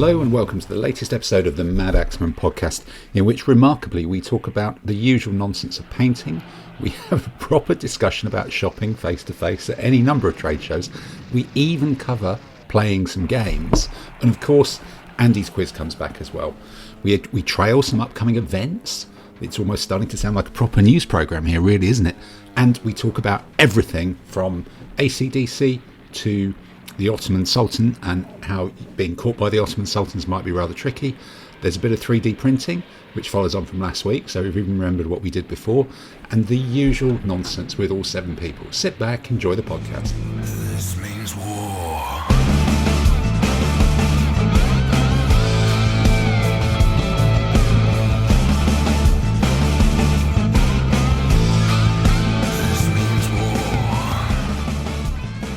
Hello and welcome to the latest episode of the Madaxeman podcast, in which remarkably we talk about the usual nonsense of painting. We have a proper discussion about shopping face to face at any number of trade shows. We even cover playing some games, and of course Andy's quiz comes back as well. We trail some upcoming events. It's almost starting to sound like a proper news programme here, really, isn't it? And we talk about everything from AC/DC to the Ottoman Sultan and how being caught by the Ottoman Sultans might be rather tricky. There's a bit of 3D printing, which follows on from last week, so we've even remembered what we did before, and the usual nonsense with all 7 people. Sit back, enjoy the podcast. This means war.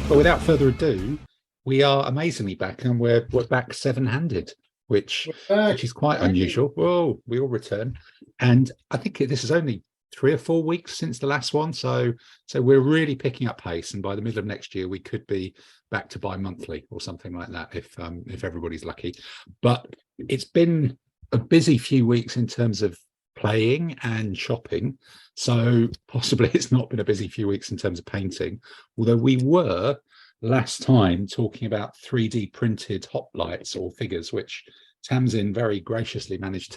But without further ado, we are amazingly back, and we're back 7-handed, which is quite unusual. Whoa, we all return, and I think this is only 3 or 4 weeks since the last one, so we're really picking up pace. And by the middle of next year, we could be back to bi-monthly or something like that, if everybody's lucky. But it's been a busy few weeks in terms of playing and shopping, so possibly it's not been a busy few weeks in terms of painting, although we were last time talking about 3D printed hoplites or figures, which Tamsin very graciously managed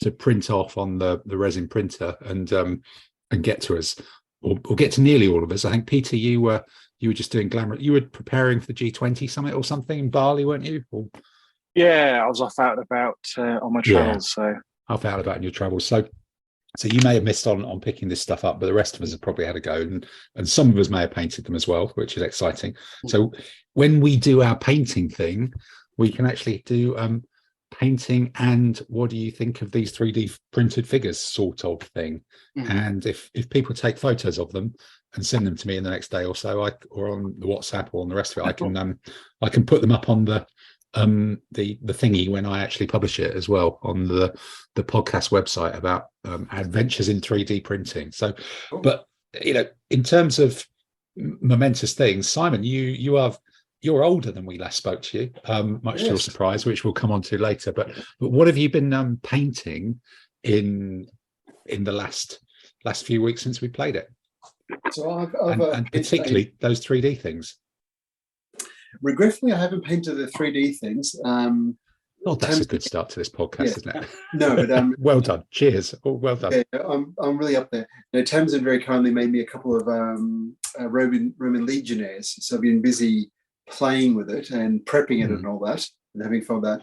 to print off on the resin printer and get to us, or get to nearly all of us. I think Peter, you were just doing glamour. You were preparing for the G20 summit or something in Bali, weren't you? Yeah, I was off out and about on my travels. So off out and about in your travels. So you may have missed on picking this stuff up, but the rest of us have probably had a go, and some of us may have painted them as well, which is exciting. So when we do our painting thing, we can actually do painting and what do you think of these 3D printed figures sort of thing. And if people take photos of them and send them to me in the next day or so, or on the WhatsApp or on the rest of it, I can put them up on the thingy when I actually publish it as well on the podcast website about adventures in 3D printing. So, but in terms of momentous things, Simon, you're older than we last spoke to you, much to your surprise, which we'll come on to later. But what have you been painting in the last few weeks since we played it? So I've and particularly those 3D things. Regretfully, I haven't painted the 3D things. That's a good start to this podcast, isn't it? No, but well done. Cheers. Oh, well done. Yeah, I'm really up there. Tamsin very kindly made me a couple of Roman legionnaires, so I've been busy playing with it and prepping it and all that, and having fun with that.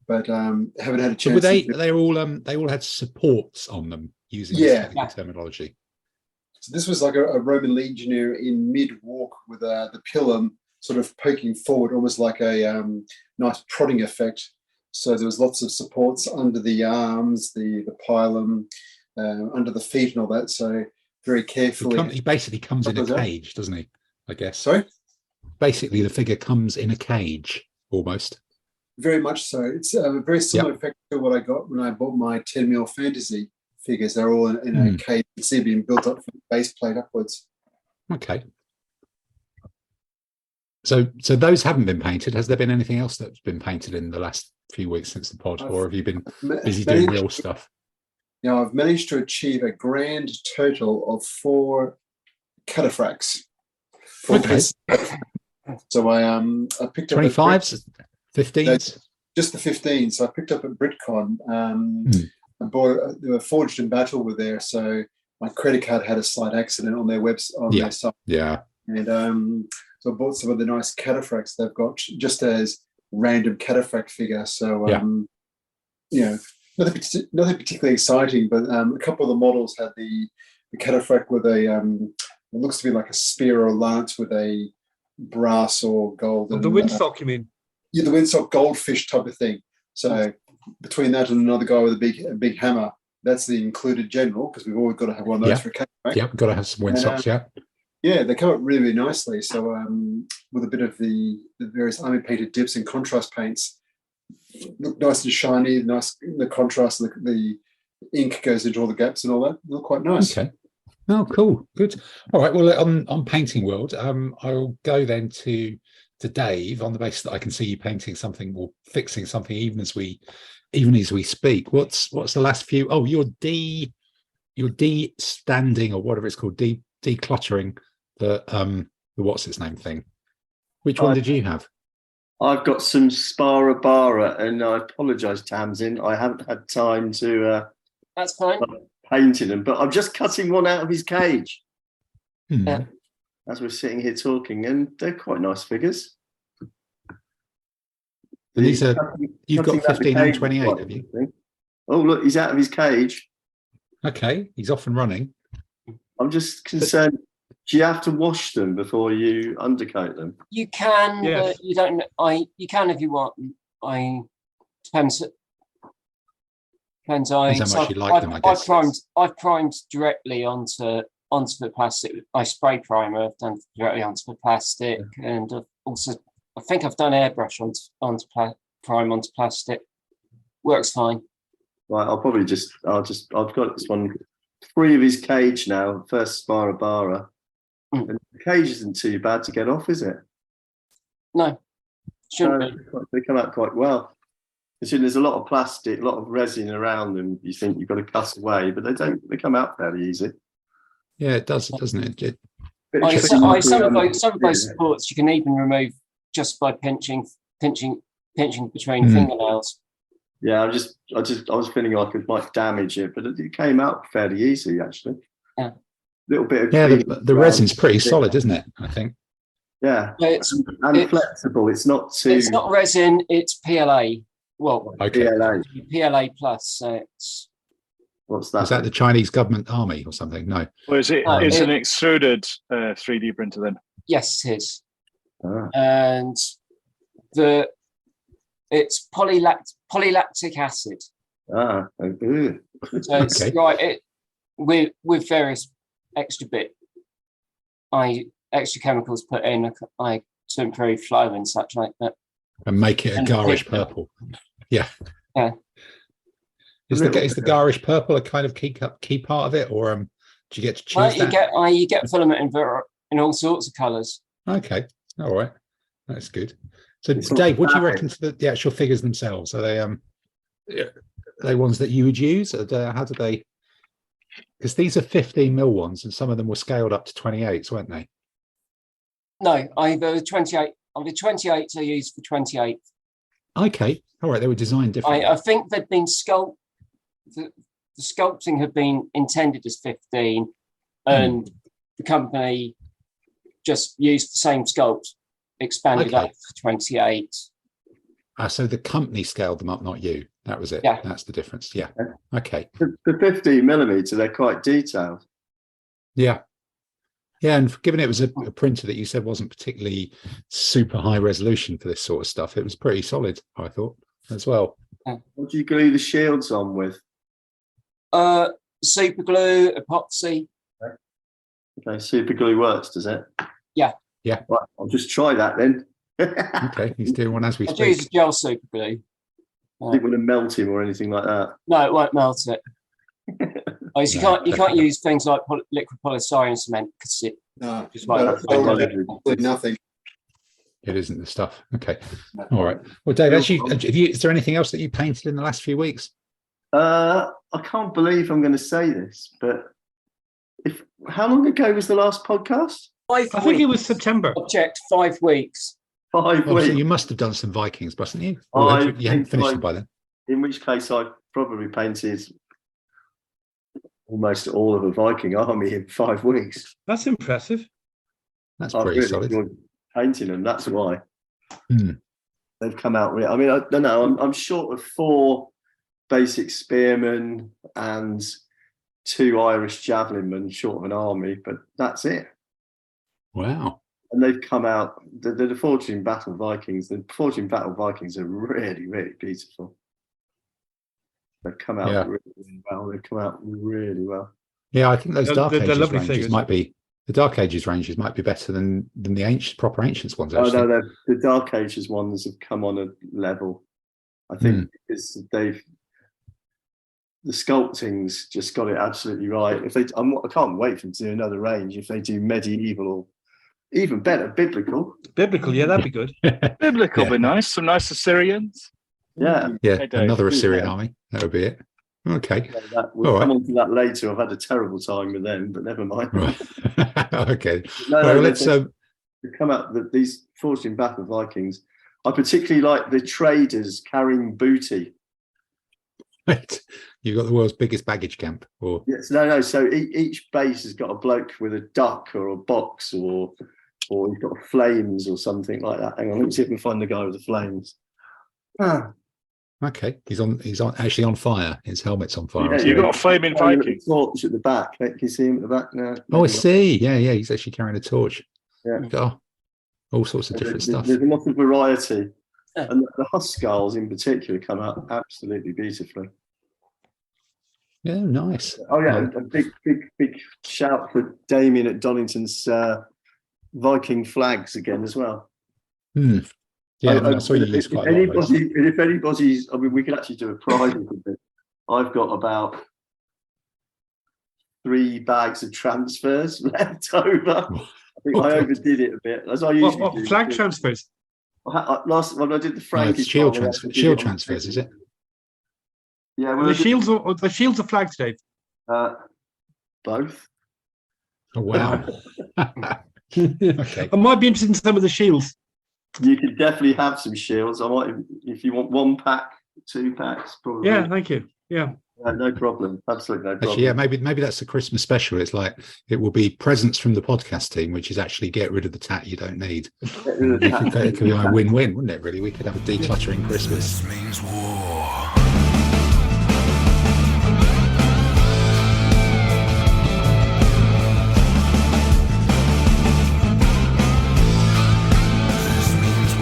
But haven't had a chance. So they all had supports on them using this terminology. So this was like a Roman legionnaire in mid-walk with the pillar sort of poking forward, almost like a nice prodding effect. So there was lots of supports under the arms, the pilum, under the feet and all that. So very carefully. He basically comes in a cage, doesn't he? I guess. Sorry? Basically, the figure comes in a cage, almost. Very much so. It's a very similar effect to what I got when I bought my 10mm fantasy figures. They're all in a cage. You can see being built up from the base plate upwards. Okay. So those haven't been painted. Has there been anything else that's been painted in the last few weeks since the pod, or have you been busy doing real stuff? Now I've managed to achieve a grand total of 4 cataphracts. Okay. So I picked up 25s, 15s, just the 15. So I picked up at BritCon. I bought. They were forged in battle were there, so my credit card had a slight accident on their website on their site. Yeah, and so I bought some of the nice cataphracts they've got just as random cataphract figure. So, nothing particularly exciting, but a couple of the models had the cataphract with a, it looks to be like a spear or a lance with a brass or gold. The windsock, you mean? Yeah, the windsock goldfish type of thing. So between that and another guy with a big hammer, that's the included general, because we've always got to have one of those for a cataphract. Yeah, got to have some windsocks, Yeah, they come up really, really nicely. So with a bit of the various army painted dips and contrast paints, look nice and shiny, nice the contrast, the ink goes into all the gaps and all that. Look quite nice. Okay. Oh, cool. Good. All right. Well, on Painting World, I'll go then to Dave on the basis that I can see you painting something or fixing something even as we speak. What's the last few? Oh, you're de-standing or whatever it's called, decluttering the what's its name thing. Which one did you have? I've got some Bara, and I apologise, Tamsin. I haven't had time to. That's fine. Painting them, but I'm just cutting one out of his cage. Yeah. As we're sitting here talking, and they're quite nice figures. And these are, you've got 15 and 28, have you? Oh, look, he's out of his cage. Okay, he's off and running. I'm just concerned. Do you have to wash them before you undercoat them? You can, Yes. but you don't. You can if you want. Depends. Depends how much you like them, I guess. I've primed directly onto the plastic. I spray primer. I've done directly onto the plastic, and I think I've done airbrush onto plastic. Works fine. Right, I've got this one, 3 of his cage now. First Bara, and the cage isn't too bad to get off, is it? No, shouldn't be. They come out quite well. There's a lot of plastic, a lot of resin around them. You think you've got to cut away, but they don't. They come out fairly easy. Yeah, it does, doesn't it? Some of those supports you can even remove just by pinching between fingernails. Yeah, I was feeling like it might damage it, but it came out fairly easy actually. Yeah. Little bit of the resin's pretty solid, isn't it? I think. Yeah, It's flexible. It's not too. It's not resin. It's PLA. Well, Okay. PLA plus. So it's. What's that? Is that the Chinese government army or something? No. Well, is it? No, It's an extruded 3D printer then. Yes, it is. Ah. And it's polylactic acid. Ah, okay. So it's Okay. with various extra extra chemicals put in to improve flow and such like that. And make it a And garish pigment. purple. Yeah. Yeah. Is the garish purple a kind of key part of it, or do you get to choose Well, that? you get filament in all sorts of colours. Okay, all right, that's good. So, It's Dave, what do you not reckon to the actual figures themselves? Are they ones that you would use? How do they? Because these are 15mm ones, and some of them were scaled up to 28s, weren't they? No, the 28. The 28 I used for 28. Okay, all right, they were designed differently. I think they've been the sculpting had been intended as 15, and the company just used the same sculpt, expanded up to 28. So the company scaled them up, not you. That was it. Yeah. That's the difference. Yeah. Okay. The 15mm, they're quite detailed. Yeah. Yeah, and given it was a printer that you said wasn't particularly super high resolution for this sort of stuff, it was pretty solid, I thought, as well. What do you glue the shields on with? Super glue, epoxy. Okay, super glue works, does it? Yeah. Yeah. Right, I'll just try that then. Okay, he's doing one as we I speak. use gel super glue. I didn't want to melt him or anything like that. No, it won't melt it. You can't use things like liquid polystyrene cement because it No, just like nothing. It isn't the stuff. Okay. All right. Well, Dave, is there anything else that you painted in the last few weeks? I can't believe I'm going to say this, but how long ago was the last podcast? 5 weeks. I think it was September. Object 5 weeks. 5 Oh, weeks. so you must have done some Vikings, mustn't you? I Or you hadn't think finished them by then. In which case, I probably painted almost all of a Viking army in 5 weeks. That's impressive. That's I've pretty really solid. enjoyed painting them. That's why Hmm. they've come out. I mean, I don't know. I'm short of 4 basic spearmen and 2 Irish javelin men, short of an army, but that's it. Wow. And they've come out. The Fortune Battle Vikings. The Fortune Battle Vikings are really, really beautiful. They've come out really well. They've come out really well. Yeah, I think those Dark They're Ages lovely ranges figures. might be the Dark Ages ranges might be better than the proper Ancients ones. Oh Actually. no, the Dark Ages ones have come on a level. I think because the sculpting's just got it absolutely right. If I can't wait for them to do another range. If they do medieval Even better, biblical. Biblical, yeah, that'd be good. Biblical Yeah. be nice. Some nice Assyrians. Yeah. Yeah, Hey, Dave. another Assyrian Yeah. army. That would be it. Okay. We'll All come right. on to that later. I've had a terrible time with them, but never mind. Right. Okay. No, Well, no, let's they come out these Forged in Battle Vikings. I particularly like the traders carrying booty. you've got the world's biggest baggage camp, or Yes, no. So each base has got a bloke with a duck or a box, or he's got flames or something like that. Hang on, let me see if I can find the guy with the flames. okay, he's actually on fire. His helmet's on fire. Yeah, as You've well. got a flaming Carrying a Viking. torch at the back. Can you see him at the back now? Oh, I see. Yeah, he's actually carrying a torch. Yeah. Oh, all sorts of different stuff. There's a lot of variety, Yeah. and the Huskarls in particular come out absolutely beautifully. Yeah, nice. Oh yeah, and a big shout for Damien at Donington's Viking flags again as well. Hmm. Yeah, no, I saw you use if quite a lot of those. anybody's, I mean, we could actually do a prize with it. I've got about 3 bags of transfers left over. I think I overdid it a bit, as I usually What do. flag transfers? Last when I did the No, Frankie, it's shield trial, I transfer. actually did Shield it on transfers, is it? Yeah, The well, shields are flags, Dave. both. Oh wow. Okay. I might be interested in some of the shields. You could definitely have some shields. I might, if you want 1 pack, 2 packs, probably. Yeah, thank you. Yeah. No problem. Absolutely no problem. Actually, yeah, maybe that's the Christmas special. It's like it will be presents from the podcast team, which is actually get rid of the tat you don't need. It could be a win-win, wouldn't it? Really, we could have a decluttering Christmas. This means war. This means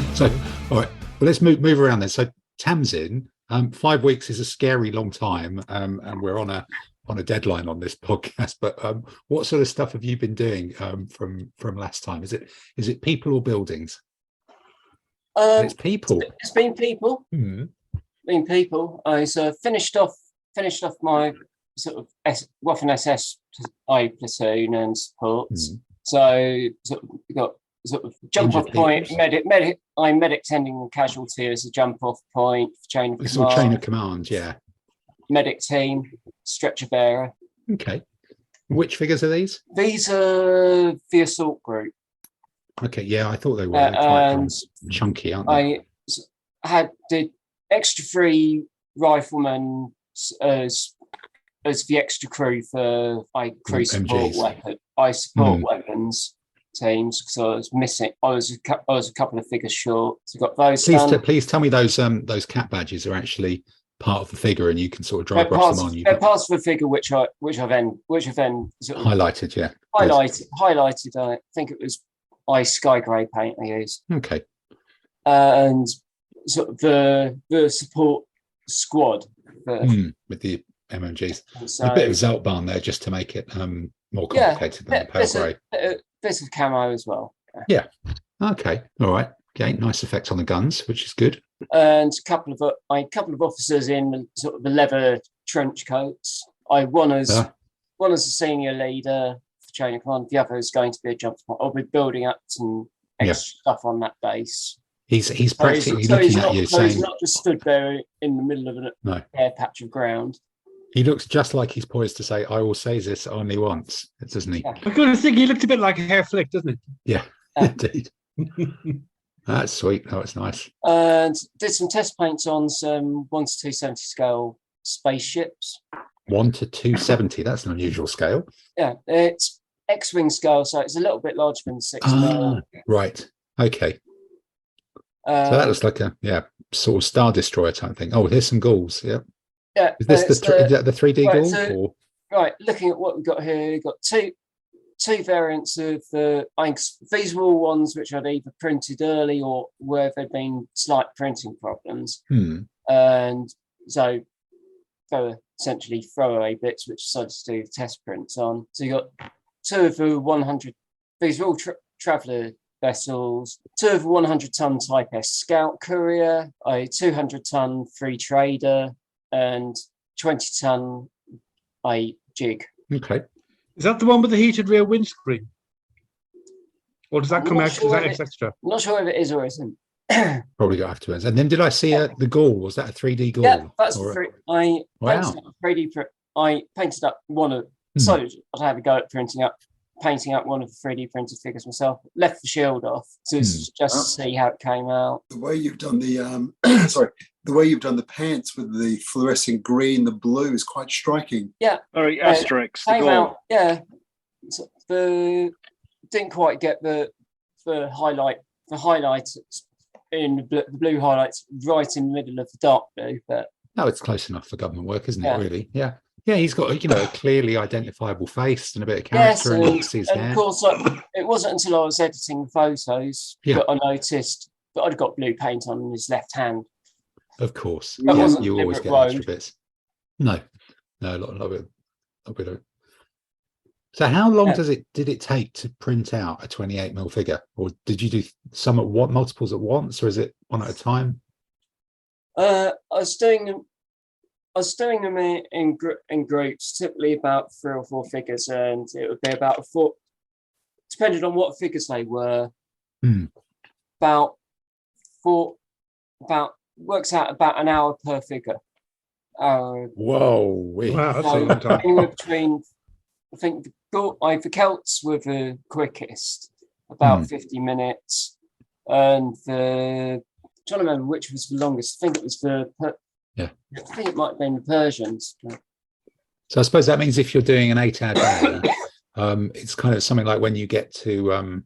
war. So, all right. Well, let's move around then. So, Tamsin, 5 weeks is a scary long time, and we're on a deadline on this podcast. But what sort of stuff have you been doing from last time? Is it people or buildings? It's people. It's been people. Hmm. Been people. I finished off my sort of Waffen SS platoon and supports. So sort of got sort of jump off Injured point. people. I'm medic tending casualty as a jump off point for chain of It's all chain command. of command. Yeah. Medic team, stretcher bearer. Okay. Which figures are these? These are the assault group. Okay. Yeah, I thought they were. They're quite and chunky, aren't they? did extra 3 riflemen as the extra crew for crew support MGs. weapons teams because I was missing. I was a couple of figures short. So got those. done. Please tell me those cat badges are actually part of the figure, and you can sort of dry They're brush parts, them on. they're parts of the figure which I've then sort of Highlighted, yeah. highlighted. I think it was sky grey paint I used, Okay. and sort of the support squad. With the MMGs. So, A bit of Zeltbarn there just to make it more complicated than the pale grey. Bit of camo as well. Okay. All right. Okay. Nice effect on the guns, which is good. And a couple of officers in sort of the leather trench coats. One as a senior leader for chain of command. The other is going to be a jump spot. I'll be building up some extra stuff on that base. He's practically looking at you saying, he's not just stood there in the middle of an air patch of ground. he looks just like he's poised to say, I will say this only once, doesn't he? Yeah. I kind of think he looked a bit like a hair flick, doesn't he? Yeah, indeed. That's sweet. Oh, it's nice. And did some test paints on some 1 to 270 scale spaceships. 1 to 270. That's an unusual scale. Yeah, it's X-wing scale, so it's a little bit larger than 6 mil. Right. Okay. So that looks like a sort of Star Destroyer type thing. Oh, here's some ghouls. Yeah. Yeah. Is this is that the 3D right, ghoul? so- or? Right, looking at what we've got here, we've got two variants of the. These were all ones which I'd either printed early or where there'd been slight printing problems, and so they were essentially throwaway bits which decided to do the test prints on. So you got 2 of the 100. These are all traveller vessels. 2 of the 100-ton Type S Scout Courier, a 200-ton Free Trader, and 20-ton jig. Okay. Is that the one with the heated rear windscreen? Or does that I'm come not out? sure Is that if extra? I'm not sure if it is or isn't. Probably got afterwards. And then did I see the ghoul? Was that a 3D ghoul? Yeah, that's Or- free. I Wow. painted up 3D. I painted up one of. Hmm. So I'd have a go at painting up one of the 3D printed figures myself. Left the shield off to just to see how it came out. The way you've done the the way you've done the pants with the fluorescent green, the blue is quite striking. Sorry, Asterix, the Came goal. out, yeah. So didn't quite get the highlights in the blue highlights right in the middle of the dark blue, but No, it's close enough for government work, isn't Yeah. it? Really? Yeah. Yeah, he's got a clearly identifiable face and a bit of yes, character, and you can see his and hair. of course, it wasn't until I was editing photos that I noticed that I'd got blue paint on his left hand. Of course, That yes, wasn't you always get deliberate extra bits. No, a lot of it. So, how long did it take to print out a 28mm figure, or did you do some at multiples at once, or is it one at a time? I was doing them in groups, typically about 3 or 4 figures, and it would be about 4, depending on what figures they were. About works out about an hour per figure. Whoa! Wow, that's a long time. Anywhere between, I think the Celts were the quickest, about 50 minutes, and I'm trying to remember which was the longest. I think it was I think it might have been the Persians. So I suppose that means if you're doing an 8-hour day, it's kind of something like when you get to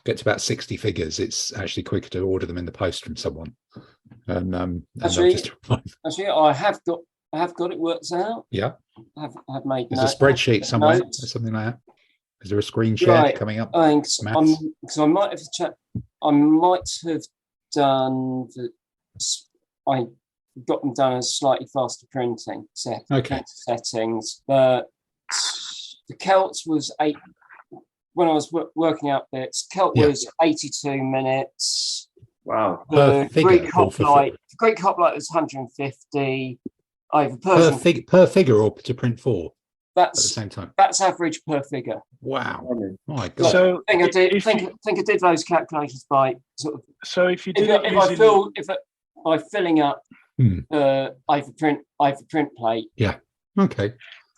about 60 figures, it's actually quicker to order them in the post from someone. And Actually, I have got it worked out. Yeah, I've made. There's a spreadsheet somewhere, or notes. something like that. Is there a screen share coming up? I think I might have done I got them done as slightly faster printing settings, but the Celts was 8. When I was working out bits, Celt was 82 minutes. Wow. The Greek hoplite was 150. Per figure, or to print 4 at the That's same time. that's average per figure. Wow! My God. So I think if I did those calculations by sort of. So if you did By filling up either print plate. Yeah. Okay.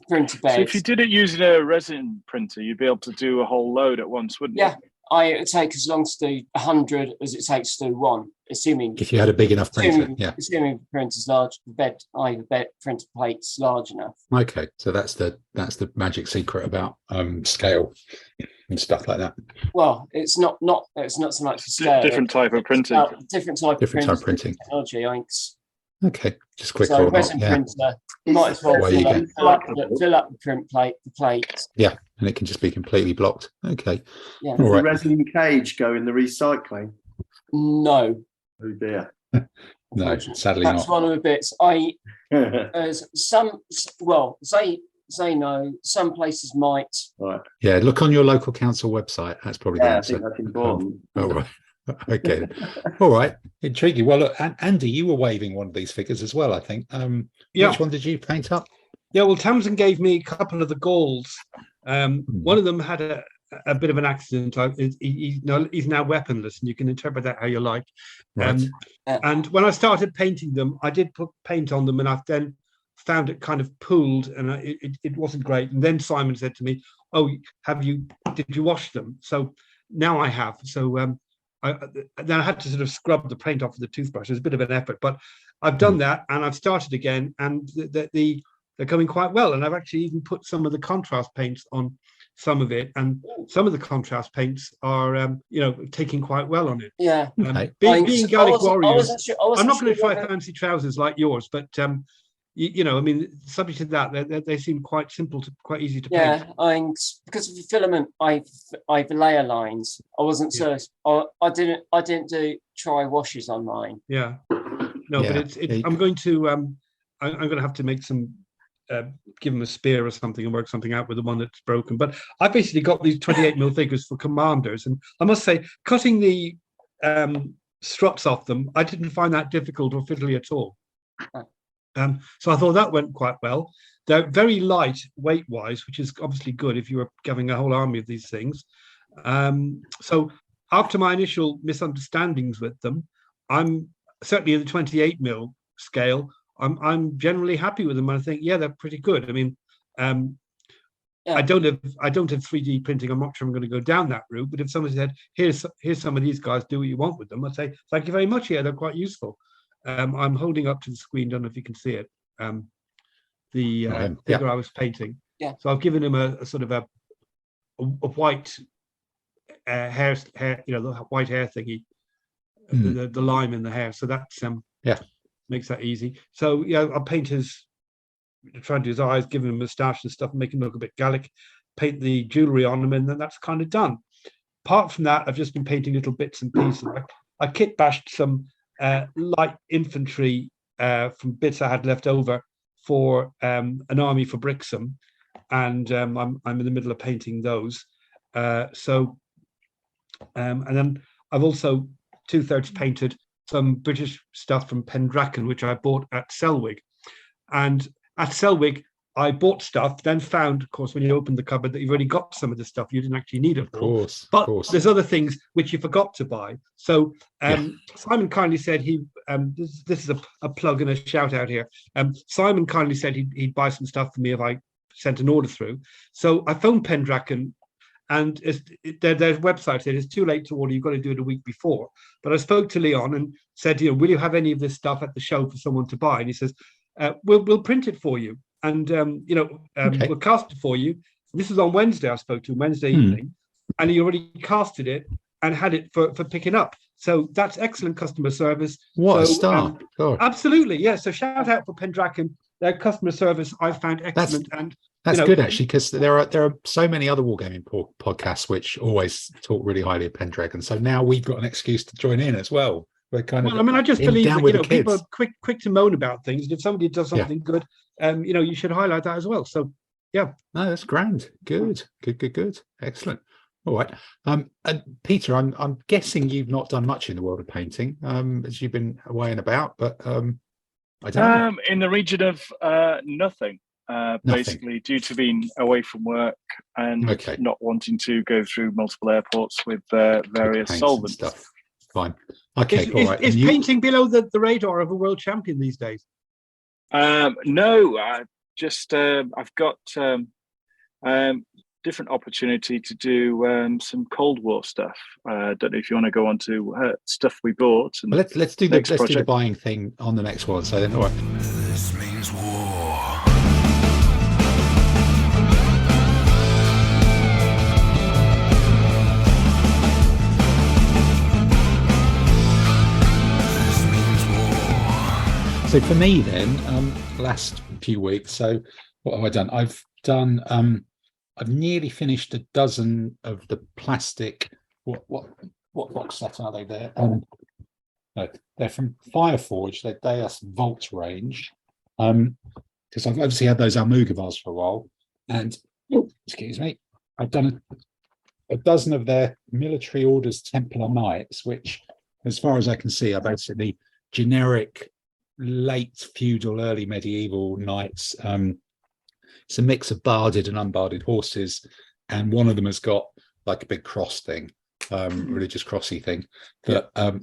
Printer beds. So if you did it using a resin printer, you'd be able to do a whole load at once, wouldn't you? Yeah, it would take as long to do 100 as it takes to do one, assuming If you had a big enough printer, assuming the printer's large, the printer plate's large enough. Okay, so that's the magic secret about scale and stuff like that. Well, it's not so much the scale. Different type of printing. Different type of printing technology. I think. Okay, just quicker. So resin printer, might as well fill up the print plate, the plate. Yeah, and it can just be completely blocked. Okay. Yeah. All Does right. the resin cage go in the recycling? No. Oh dear. No, sadly That's not. one of the bits. Say no. Some places might. Right. Yeah, look on your local council website. That's probably the Yeah, I answer. think that's important. Oh, right. Okay. All right. Intriguing. Well, look, Andy, you were waving one of these figures as well, I think. Which one did you paint up? Yeah, well, Tamsin gave me a couple of the Gauls. One of them had a bit of an accident. He's now weaponless, and you can interpret that how you like. Right. And when I started painting them, I did put paint on them, and I then found it kind of pooled, and it wasn't great. And then Simon said to me, "Oh, did you wash them?" So now I have. So then I had to sort of scrub the paint off with the toothbrush. It was a bit of an effort, but I've done that, and I've started again, and they're coming quite well. And I've actually even put some of the contrast paints on some of it, and some of the contrast paints are taking quite well on it. Yeah. Being Gallic warriors, I'm not going to try whether... fancy trousers like yours, but I mean, subject to that, they seem quite simple quite easy to paint. Yeah, because of the filament, I've layer lines. I wasn't certain. I didn't do try washes on mine. Yeah. No, but it's I'm going to have to make some. Give them a spear or something and work something out with the one that's broken. But I basically got these 28mm figures for commanders, and I must say, cutting the struts off them, I didn't find that difficult or fiddly at all. So I thought that went quite well. They're very light weight-wise, which is obviously good if you were having a whole army of these things. So after my initial misunderstandings with them, I'm certainly in the 28 mil scale. I'm generally happy with them. I think, yeah, they're pretty good. I mean, I don't have 3D printing. I'm not sure I'm going to go down that route. But if somebody said, here's some of these guys, do what you want with them, I'd say, thank you very much. Yeah, they're quite useful. I'm holding up to the screen. Don't know if you can see it. The figure I was painting. Yeah. So I've given him a sort of a white hair, the white hair thingy, the lime in the hair. So that's makes that easy. So yeah, I'll paint try and do his eyes, give him a moustache and stuff, make him look a bit Gallic, paint the jewelry on him, and then that's kind of done. Apart from that, I've just been painting little bits and pieces. I kit bashed some light infantry from bits I had left over for an army for Brixham, and I'm in the middle of painting those. And then I've also 2/3 painted some British stuff from Pendraken, which I bought at Selwig. And at Selwig, I bought stuff, then found, of course, when you open the cupboard, that you've already got some of the stuff you didn't actually need it for. But there's other things which you forgot to buy. So Simon kindly said this is a plug and a shout out here. Simon kindly said he'd buy some stuff for me if I sent an order through. So I phoned Pendraken, and their website said it's too late to order. You've got to do it a week before. But I spoke to Leon and said, will you have any of this stuff at the show for someone to buy? And he says, we'll print it for you, and we'll cast it for you. This was on Wednesday. I spoke to him Wednesday evening, and he already casted it and had it for picking up. So that's excellent customer service. What a star! Absolutely, yeah. So shout out for Pendraken. Their customer service I found excellent, that's good actually, because there are so many other wargaming podcasts which always talk really highly of Pendraken. So now we've got an excuse to join in as well. We're kind of. I mean, I just believe that people are quick to moan about things. And if somebody does something good, you should highlight that as well. So, yeah. No, that's grand. Good. Excellent. All right. And Peter, I'm guessing you've not done much in the world of painting, as you've been away and about, but I don't know. In the region of nothing. Basically due to being away from work and not wanting to go through multiple airports with various solvents stuff. Fine. Okay. Is painting below the radar of a world champion these days? No, I've got different opportunity to do some Cold War stuff. Don't know if you want to go on to stuff we bought. And let's do the buying thing on the next one. So then, all right. This means war. So for me then, last few weeks, so what have I done? I've nearly finished a dozen of the plastic, what box set are they there? No, they're from Fireforge, they're Deus Vault range. Because I've obviously had those Almugavars for a while, and excuse me, I've done a dozen of their military orders Templar Knights, which, as far as I can see, are basically generic late feudal, early medieval knights. It's a mix of barded and unbarded horses, and one of them has got like a big cross thing, religious crossy thing. But they're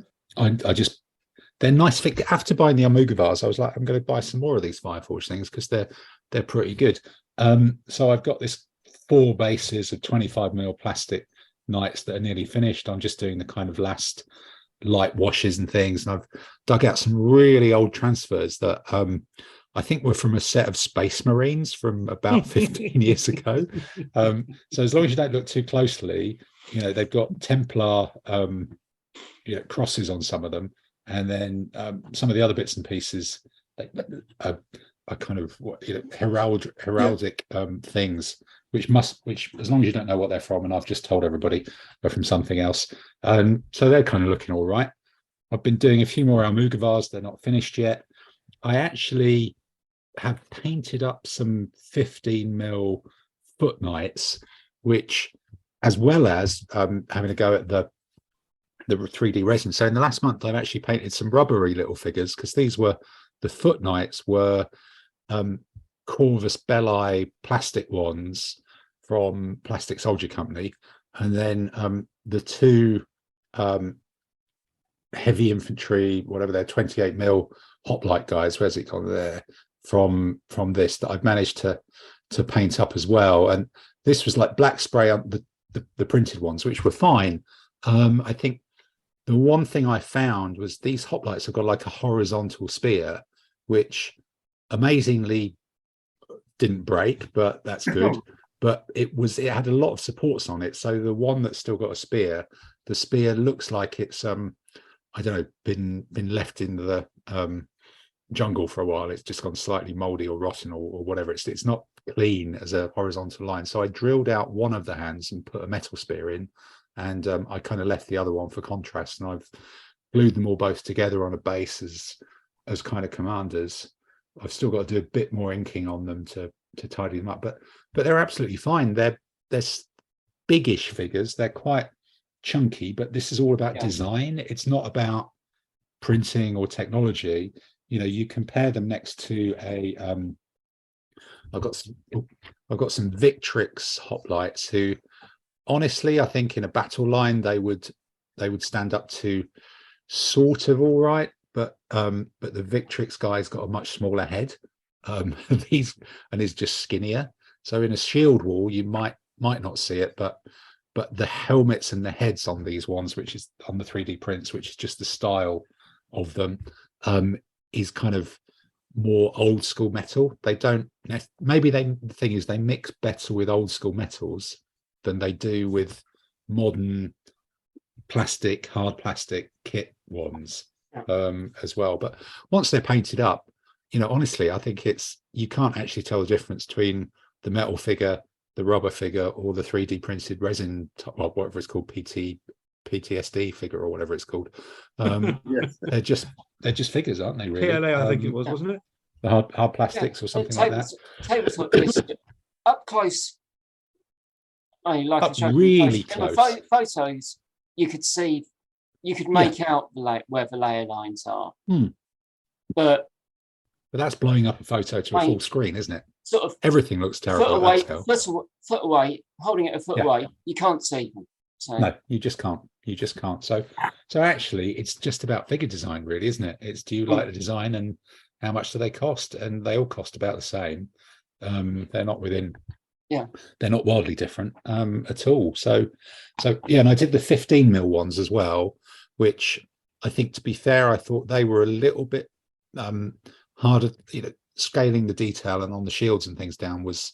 nice. After buying the Almugavars, I was like, I'm going to buy some more of these Fireforge things because they're pretty good. So I've got this 4 bases of 25mm plastic knights that are nearly finished. I'm just doing the kind of last light washes and things, and I've dug out some really old transfers that I think were from a set of Space Marines from about 15 years ago. So as long as you don't look too closely, they've got Templar crosses on some of them, and then some of the other bits and pieces are kind of heraldic things, which as long as you don't know what they're from, and I've just told everybody they're from something else, so they're kind of looking all right. I've been doing a few more Almugavars. They're not finished yet. I actually have painted up some 15mm foot knights, which, as well as having a go at the 3D resin. So in the last month, I've actually painted some rubbery little figures, because these were the foot knights were Corvus Belli plastic ones from Plastic Soldier Company, and then the two heavy infantry, whatever they're, 28mm hoplite guys, where's it on there, from this that I've managed to paint up as well. And this was like black spray on the printed ones, which were fine. I think the one thing I found was these hoplites have got like a horizontal spear, which amazingly didn't break, but that's good. But it had a lot of supports on it. So the one that's still got a spear, the spear looks like it's I don't know, been left in the jungle for a while. It's just gone slightly moldy or rotten or whatever. It's not clean as a horizontal line. So I drilled out one of the hands and put a metal spear in, and I kind of left the other one for contrast, and I've glued them all both together on a base as kind of commanders. I've still got to do a bit more inking on them to tidy them up, but they're absolutely fine. They're biggish figures. They're quite chunky, but this is all about design. It's not about printing or technology. You know, you compare them next to a I've got some Victrix hoplites who, honestly, I think in a battle line they would stand up to sort of all right, but the Victrix guy's got a much smaller head. These and is just skinnier. So in a shield wall you might not see it, but the helmets and the heads on these ones, which is on the 3D prints, which is just the style of them, is kind of more old school metal. They don't, the thing is they mix better with old school metals than they do with modern plastic, hard plastic kit ones as well. But once they're painted up, you know, honestly, I think you can't actually tell the difference between the metal figure, the rubber figure, or the 3D printed resin, well, whatever it's called, PTSD figure or whatever it's called. Yes. They're just figures, aren't they? Really, PLA, I think it was, wasn't it? The hard plastics or something like that. Tabletop is up close. I mean, like Up really close. In the photos, you could make out where the layer lines are. But that's blowing up a photo to a full screen, isn't it? Sort of everything looks terrible. Foot away, holding it a foot away, you can't see them. So. No, you just can't. So actually, it's just about figure design, really, isn't it? It's, do you like the design and how much do they cost? And they all cost about the same. They're not within. Yeah. They're not wildly different at all. So yeah, and I did the 15mm ones as well, which I think, to be fair, I thought they were a little bit harder, you know, scaling the detail and on the shields and things down was,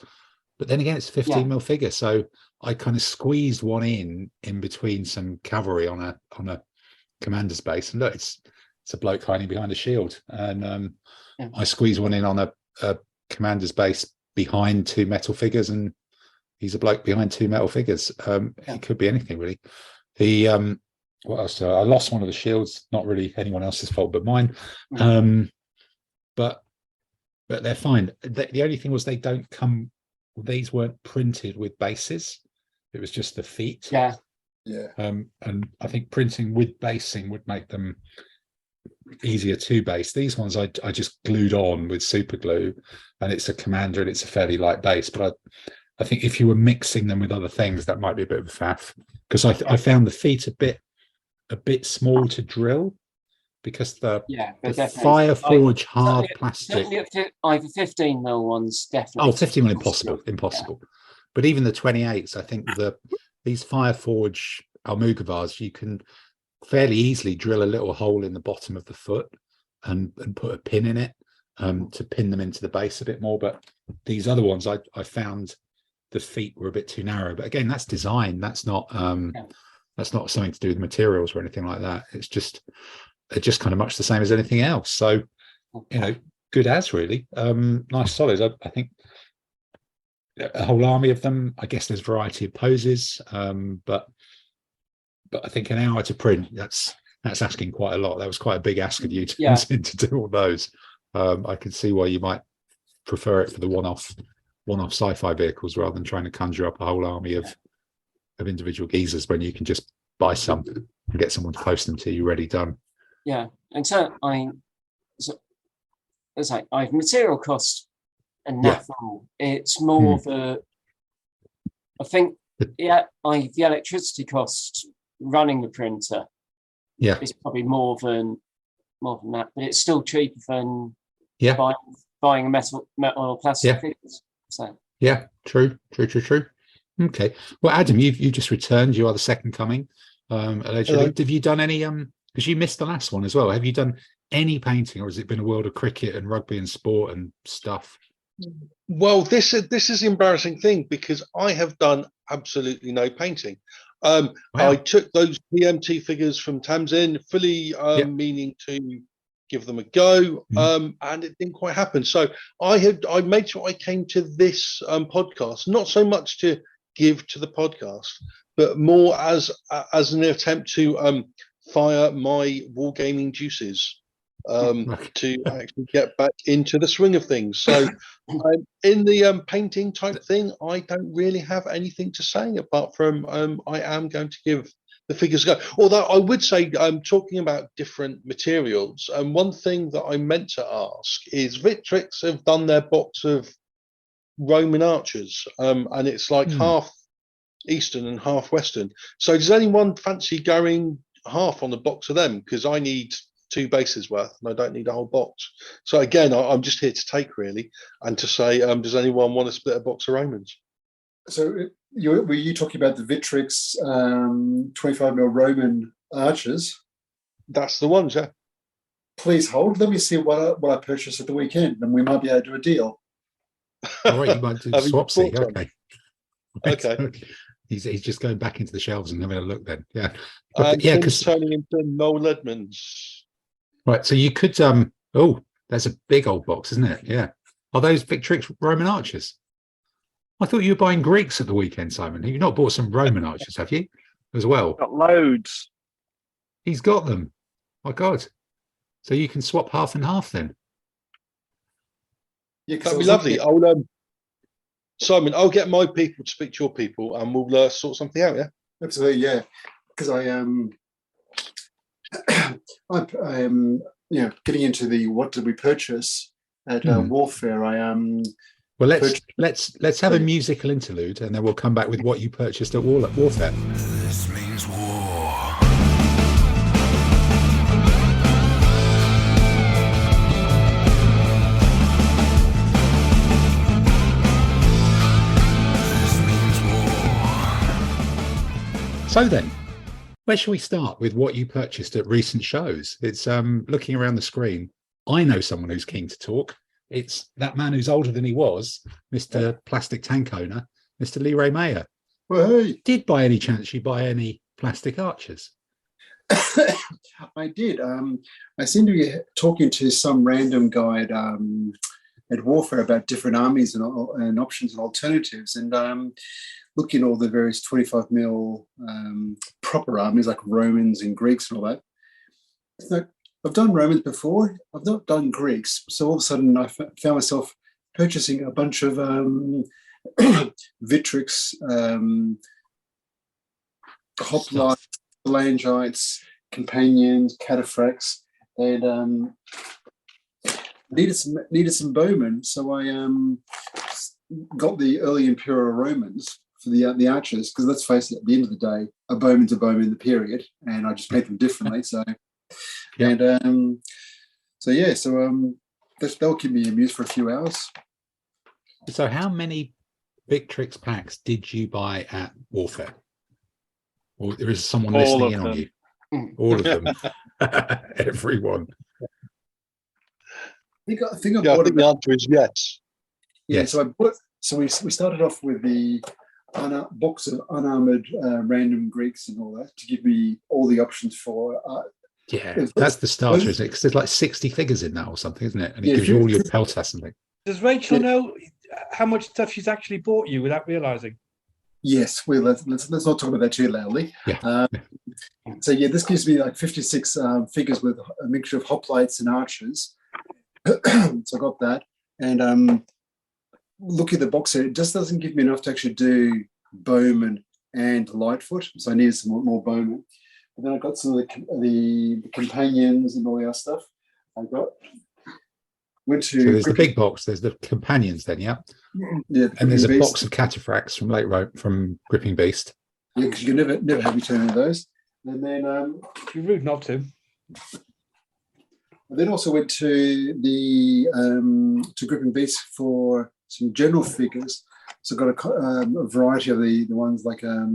but then again, it's a 15mm figure, so I kind of squeezed one in between some cavalry on a commander's base, and look, it's a bloke hiding behind a shield, and I squeezed one in on a commander's base behind two metal figures, and he's a bloke behind two metal figures. It could be anything, really. The what else? I lost one of the shields, not really anyone else's fault but mine. But they're fine. The only thing was these weren't printed with bases. It was just the feet. Yeah. And I think printing with basing would make them easier to base. These ones I just glued on with super glue, and it's a commander and it's a fairly light base. But I think if you were mixing them with other things, that might be a bit of a faff, because I found the feet a bit small to drill, because the Fireforge hard plastic. Either 15mm ones, definitely. Oh, 15mm impossible. But even the 28s, I think these Fireforge Almugavars, you can fairly easily drill a little hole in the bottom of the foot and put a pin in it to pin them into the base a bit more. But these other ones, I found the feet were a bit too narrow. But again, that's design. That's not something to do with materials or anything like that. It's just kind of much the same as anything else. So, you know, good as really. Nice solids. I think a whole army of them. I guess there's a variety of poses, but I think an hour to print, that's asking quite a lot. That was quite a big ask of you to do all those. I can see why you might prefer it for the one-off sci-fi vehicles rather than trying to conjure up a whole army of individual geezers, when you can just buy some and get someone to post them to you ready done. Yeah, and so it's like I have material cost and naffle. It's more I think the electricity cost running the printer is probably more than that, but it's still cheaper than buying a metal or plastic figures. So true. Okay, well, Adam, you just returned. You are the second coming. Allegedly. Hello. Have you done any because you missed the last one as well, have you done any painting, or has it been a world of cricket and rugby and sport and stuff? Well, this is the embarrassing thing, because I have done absolutely no painting. Wow. I took those PMT figures from Tamsin, fully meaning to give them a go, and it didn't quite happen. So I made sure I came to this podcast, not so much to give to the podcast, but more as an attempt to fire my wargaming juices, to actually get back into the swing of things. So in the painting type thing, I don't really have anything to say apart from I am going to give the figures a go. Although I would say, talking about different materials, one thing that I meant to ask is Victrix have done their box of Roman archers, and it's like half Eastern and half Western. So does anyone fancy going half on the box of them? Because I need 2 bases worth and I don't need a whole box. So again, I'm just here to take, really, and to say, does anyone want to split a box of Romans? So were you talking about the Victrix 25mm Roman archers? That's the ones, yeah. Please hold. Let me see what I purchased at the weekend, and we might be able to do a deal. All right, you might do swapsy. Okay. Okay. He's just going back into the shelves and having a look then. Yeah. Because turning into Noel Edmonds. Right. So you could there's a big old box, isn't it? Yeah. Are those Victrix Roman archers? I thought you were buying Greeks at the weekend, Simon. You've not bought some Roman archers, have you? As well. Got loads. He's got them. My God. So you can swap half and half then. Yeah, that'd be lovely. Simon, I'll get my people to speak to your people, and we'll sort something out. Yeah, absolutely. Yeah, because I am getting into the what did we purchase at Warfare. I am. Well, let's have a musical interlude, and then we'll come back with what you purchased at Warfare. This means war. So then, where shall we start with what you purchased at recent shows? It's looking around the screen. I know someone who's keen to talk. It's that man who's older than he was, Mr. Plastic Tank Owner, Mr. Leroy Mayer. Well, hey. Did by any chance you buy any plastic archers? I did. I seem to be talking to some random guy at Warfare about different armies and options and alternatives, and looking at all the various 25mm proper armies like Romans and Greeks and all that. So I've done Romans before. I've not done Greeks. So all of a sudden I found myself purchasing a bunch of Victrix, hoplites, phalangites, companions, cataphracts, and needed some bowmen. So I got the early Imperial Romans for the archers, because let's face it, at the end of the day, a bowman's a bowman in the period, and I just paint them differently. So, that'll keep me amused for a few hours. So, how many Victrix packs did you buy at Warfare? Or there is someone listening in on you? All of them, everyone. I think the answer is yes. Yeah, yes. So we started off with the box of unarmored random Greeks and all that to give me all the options for. That's the starter, isn't it? Because there's like 60 figures in that or something, isn't it? And it gives you all your peltas and things. Does Rachel know how much stuff she's actually bought you without realizing? Yes, well, let's not talk about that too loudly. This gives me like 56 figures with a mixture of hoplites and archers. So I got that, and look at the box here. It just doesn't give me enough to actually do bowman and lightfoot, so I needed some more bowman. But then I got some of the companions and all the other stuff. I got Went to. So there's the big box. There's the companions. Then, yeah. Yeah. And there's a box of cataphracts from from Gripping Beast. Yeah, because you can never have you turn one of those. And then you're rude not to. I then also went to the to Gripping Beast for some general figures. So I got a variety of the ones like the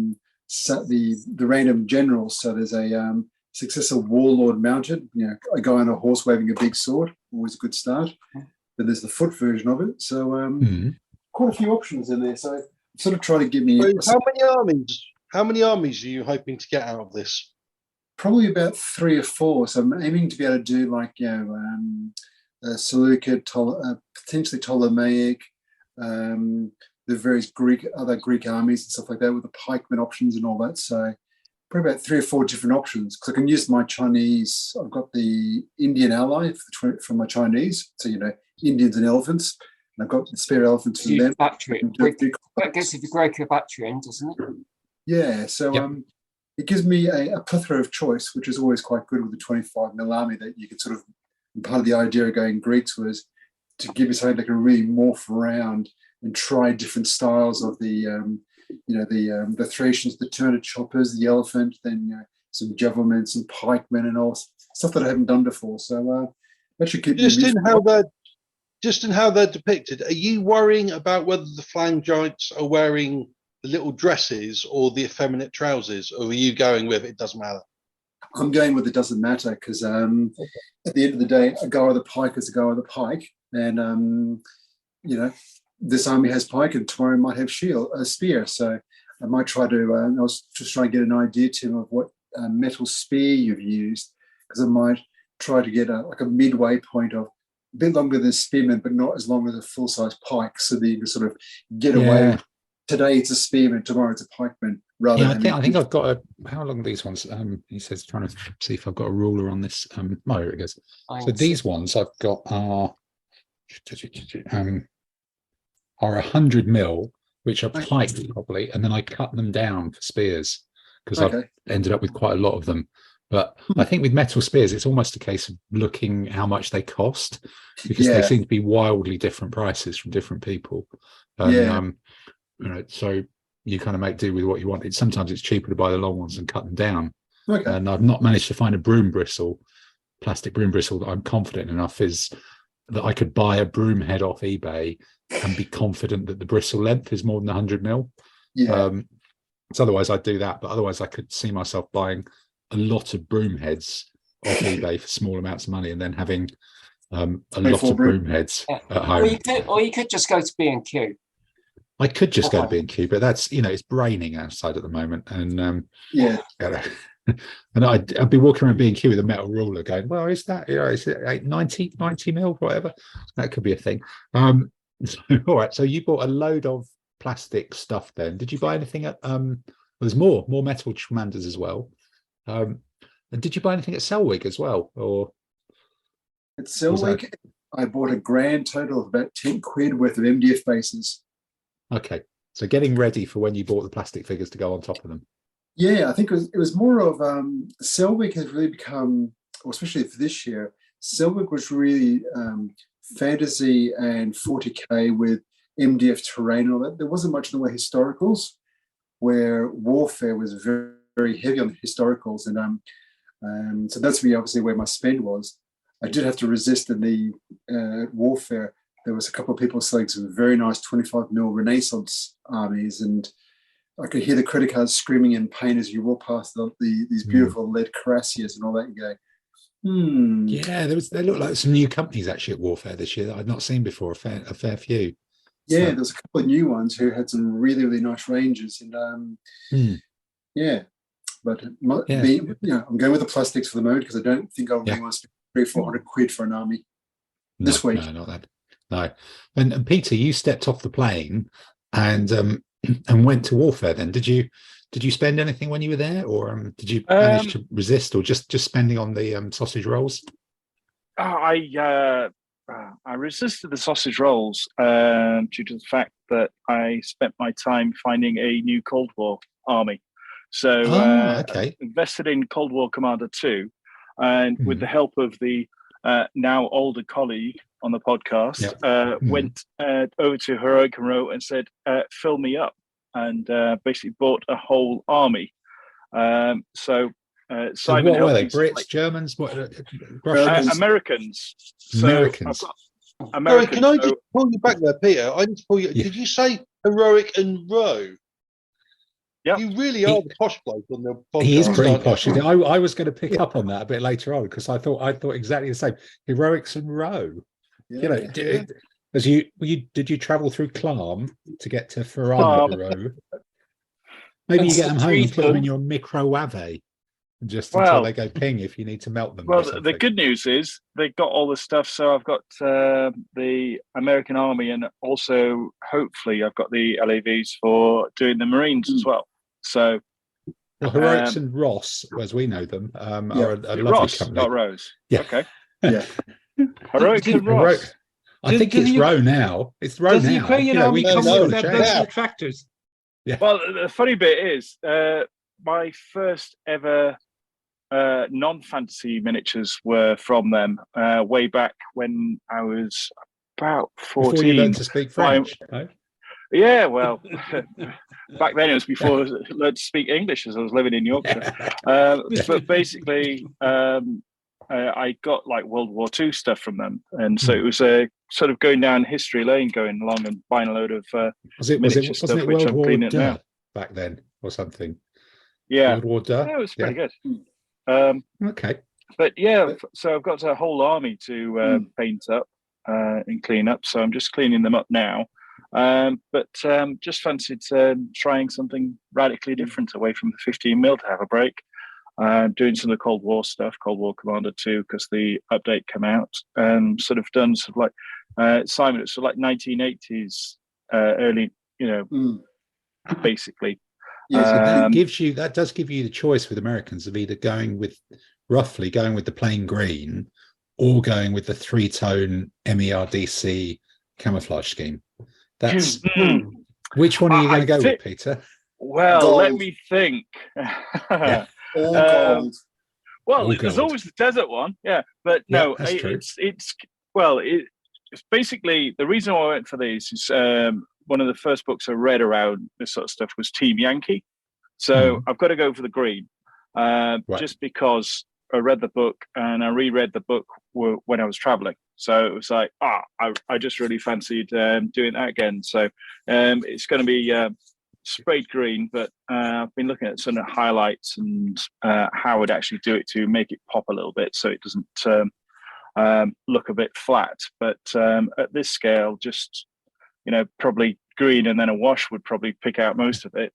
random generals. So there's a successor warlord mounted, a guy on a horse waving a big sword, always a good start. Then there's the foot version of it. So quite a few options in there. So sort of trying to give me. So how many armies are you hoping to get out of this? Probably about 3 or 4. So I'm aiming to be able to do like Seleucid, potentially Ptolemaic, the various other Greek armies and stuff like that with the pikeman options and all that. So probably about 3 or 4 different options because I can use my Chinese. I've got the Indian ally for my Chinese. So Indians and elephants. And I've got the spare elephants from them. That gives you the Greco Bactrian, doesn't it? Yeah. So it gives me a plethora of choice, which is always quite good with the 25mm army that you can sort of. Part of the idea of going Greeks was to give you something that can really morph around and try different styles of the Thracians, the Turned choppers, the elephant, then some javelmen, some pikemen, and all stuff that I haven't done before. So that should keep just in how they're depicted. Are you worrying about whether the Flang Giants are wearing the little dresses or the effeminate trousers, or are you going with it doesn't matter? I'm going with it doesn't matter because at the end of the day, a guy with a pike is a guy with a pike, and this army has pike, and tomorrow might have spear. So I might try to. I was just trying to get an idea, Tim, of what metal spear you've used, because I might try to get a midway point of a bit longer than a spearman, but not as long as a full size pike, so that you can sort of get away. Today it's a spearman, tomorrow it's a pikeman. I think I've got how long are these ones? He says trying to see if I've got a ruler on this. Here it goes. So these ones I've got are 100mm, which are piked probably, and then I cut them down for spears because I've ended up with quite a lot of them. But I think with metal spears, it's almost a case of looking how much they cost because they seem to be wildly different prices from different people. So you kind of make do with what you want. Sometimes it's cheaper to buy the long ones and cut them down. And I've not managed to find a plastic broom bristle that I'm confident enough is that I could buy a broom head off eBay and be confident that the bristle length is more than 100mm. So otherwise I'd do that, but otherwise I could see myself buying a lot of broom heads off eBay for small amounts of money and then having a lot of broom heads at home. Or you could just go to B&Q. I could just go to B&Q, but that's it's braining outside at the moment, and and I'd be walking around B&Q with a metal ruler, going, "Well, is that is it 90mm, whatever?" That could be a thing. So, all right. So you bought a load of plastic stuff. Then did you buy anything at? There's more metal commanders as well. And did you buy anything at Selwig as well, or at Selwig? I bought a grand total of about 10 quid worth of MDF bases. Okay, so getting ready for when you bought the plastic figures to go on top of them. Yeah, I think it was more of Selwig has really become, or especially for this year, Selwig was really fantasy and 40k with MDF terrain and all that. There wasn't much in the way of historicals, where warfare was very, very heavy on the historicals, and so that's really obviously where my spend was. I did have to resist in the warfare. There was a couple of people selling some very nice 25mm Renaissance armies, and I could hear the credit cards screaming in pain as you walk past these beautiful lead cuirassiers and all that. You go, Yeah, they look like some new companies actually at Warfare this year that I've not seen before. A fair few. Yeah, there's a couple of new ones who had some really, really nice ranges, and but I'm going with the plastics for the moment because I don't think I'll really want to spend 300-400 quid for an army this week. No, not that. No. And Peter, you stepped off the plane and went to Warfare. Then did you spend anything when you were there, or did you manage to resist, or just spending on the sausage rolls? I resisted the sausage rolls due to the fact that I spent my time finding a new Cold War army. So invested in Cold War Commander 2, and with the help of the now older colleague on the podcast, went over to Heroics and Ros and said, "Fill me up," and basically bought a whole army. So Simon, what were they? Brits, Germans, what? Russians, Americans. So Americans. Sorry, can I just pull you back there, Peter? I need to pull you. Yeah. Did you say Heroic and Ros? Yeah, you really are the posh bloke on the podcast. He is pretty aren't posh. you? I was going to pick up on that a bit later on because I thought exactly the same. Heroics and Ros. You know, did you travel through Clam to get to Ferrari? Maybe you get them home and put them in your microwave just until they go ping if you need to melt them. Well, the good news is they got all the stuff. So I've got the American Army, and also hopefully I've got the LAVs for doing the Marines as well. So Heroics and Ros, as we know them, are a lovely company. Not Rose. Yeah. Okay. Yeah. Heroics and Ros. I think it's Ro now. It's Ro now. Does the Ukrainian army come with their personal tractors? Yeah. Well, the funny bit is, my first ever non-fantasy miniatures were from them way back when I was about 14. Before you learned to speak French. No? Yeah, well, back then it was before I learned to speak English as I was living in Yorkshire. But basically, I got like World War II stuff from them, and so it was sort of going down history lane, going along and buying a load of miniature stuff, which I'm cleaning now. Back then, or something. Yeah, World War II. Yeah, it was pretty good. Okay, but yeah, so I've got a whole army to paint up and clean up. So I'm just cleaning them up now. But just fancied trying something radically different away from the 15mm to have a break. Doing some of the Cold War stuff, Cold War Commander 2, because the update came out, and sort of done sort of like Simon, it's sort of like 1980s, early, basically. Yeah, so that does give you the choice with Americans of either going with the plain green or going with the 3-tone MERDC camouflage scheme. That's which one are you going to go with, Peter? Well, gold. Let me think. All gold. Well, All there's gold. always the desert one, but no, it's basically the reason why I went for these is one of the first books I read around this sort of stuff was Team Yankee. So I've got to go for the green, just because I read the book and I reread the book when I was traveling. So it was like, I just really fancied doing that again. So it's going to be sprayed green, but I've been looking at some of the highlights and how I'd actually do it to make it pop a little bit so it doesn't look a bit flat. But at this scale, just probably green and then a wash would probably pick out most of it.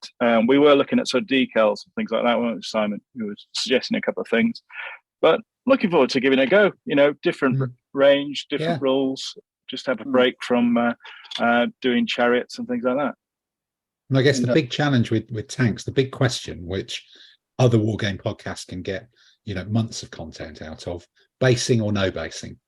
We were looking at sort of decals and things like that, weren't we, Simon? Who was suggesting a couple of things, but looking forward to giving it a go. Different range, different rules. Just have a break from doing chariots and things like that. And I guess the big challenge with tanks, the big question, which other wargame podcasts can get months of content out of, basing or no basing.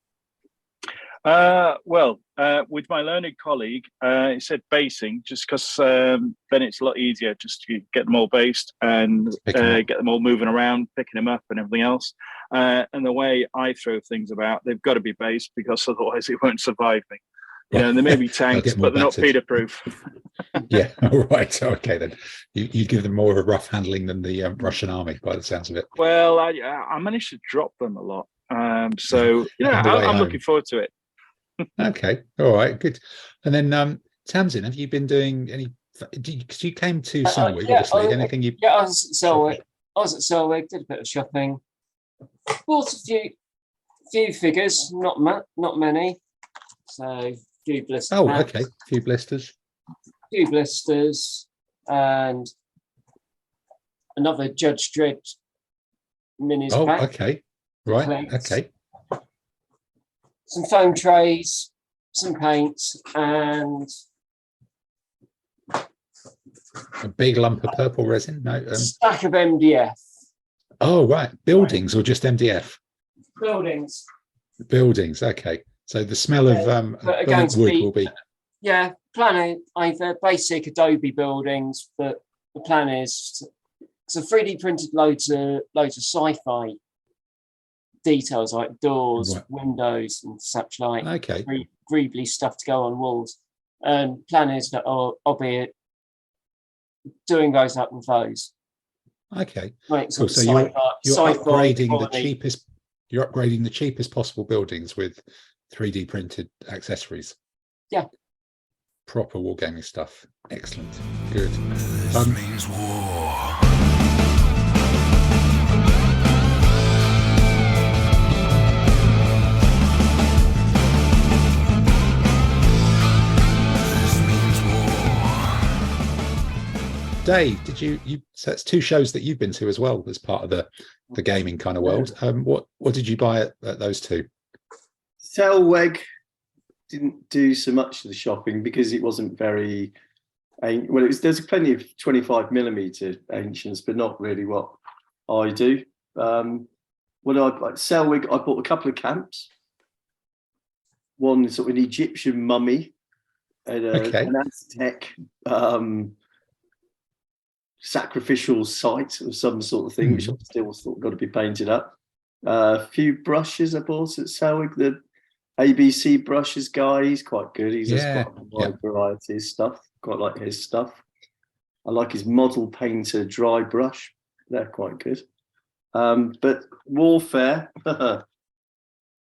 With my learned colleague, he said basing, just because then it's a lot easier just to get them all based and get them all moving around, picking them up and everything else. And the way I throw things about, they've got to be based because otherwise it won't survive me. They may be tanks, but they're not Peter-proof. Yeah, all right. Okay, then you give them more of a rough handling than the Russian army, by the sounds of it. Well, I managed to drop them a lot. I'm looking forward to it. Okay, all right, good. And then Tamsin, have you been doing any? Because you came to Selwyn, obviously. Anything you? Yeah, I was at Selwyn. Did a bit of shopping. Bought a few figures, not many. So few blisters. Oh, okay, few blisters. And another Judge Dredd minis pack. Okay, right, okay. Some foam trays, some paints, and a big lump of purple resin. No, stack of MDF. Oh, right. Buildings or just MDF? Buildings. Buildings. Okay. So the smell of burnt wood will be. Yeah, planning either basic Adobe buildings, but the plan is to 3D printed loads of sci-fi details like doors, Right. windows, and such like. Okay. Greebly stuff to go on walls. And plan is that I'll be doing those up with those. Okay. Right, Cool. So you're upgrading the cheapest. You're upgrading the cheapest possible buildings with 3D printed accessories. Yeah. Proper wargaming stuff. Excellent. Good. This means war. Dave, did you so that's 2 shows that you've been to as well as part of the gaming kind of world. What did you buy at those 2? Selweg didn't do so much of the shopping because it wasn't very well. There's plenty of 25mm ancients, but not really what I do. What I like Selweg, I bought a couple of camps. One sort of an Egyptian mummy and an Aztec sacrificial site of some sort of thing, which I've still thought got to be painted up. A few brushes I bought at Selweg. The ABC brushes guy, he's quite good. He's quite a wide variety of stuff. Quite like his stuff. I like his model painter drybrush. They're quite good. But warfare,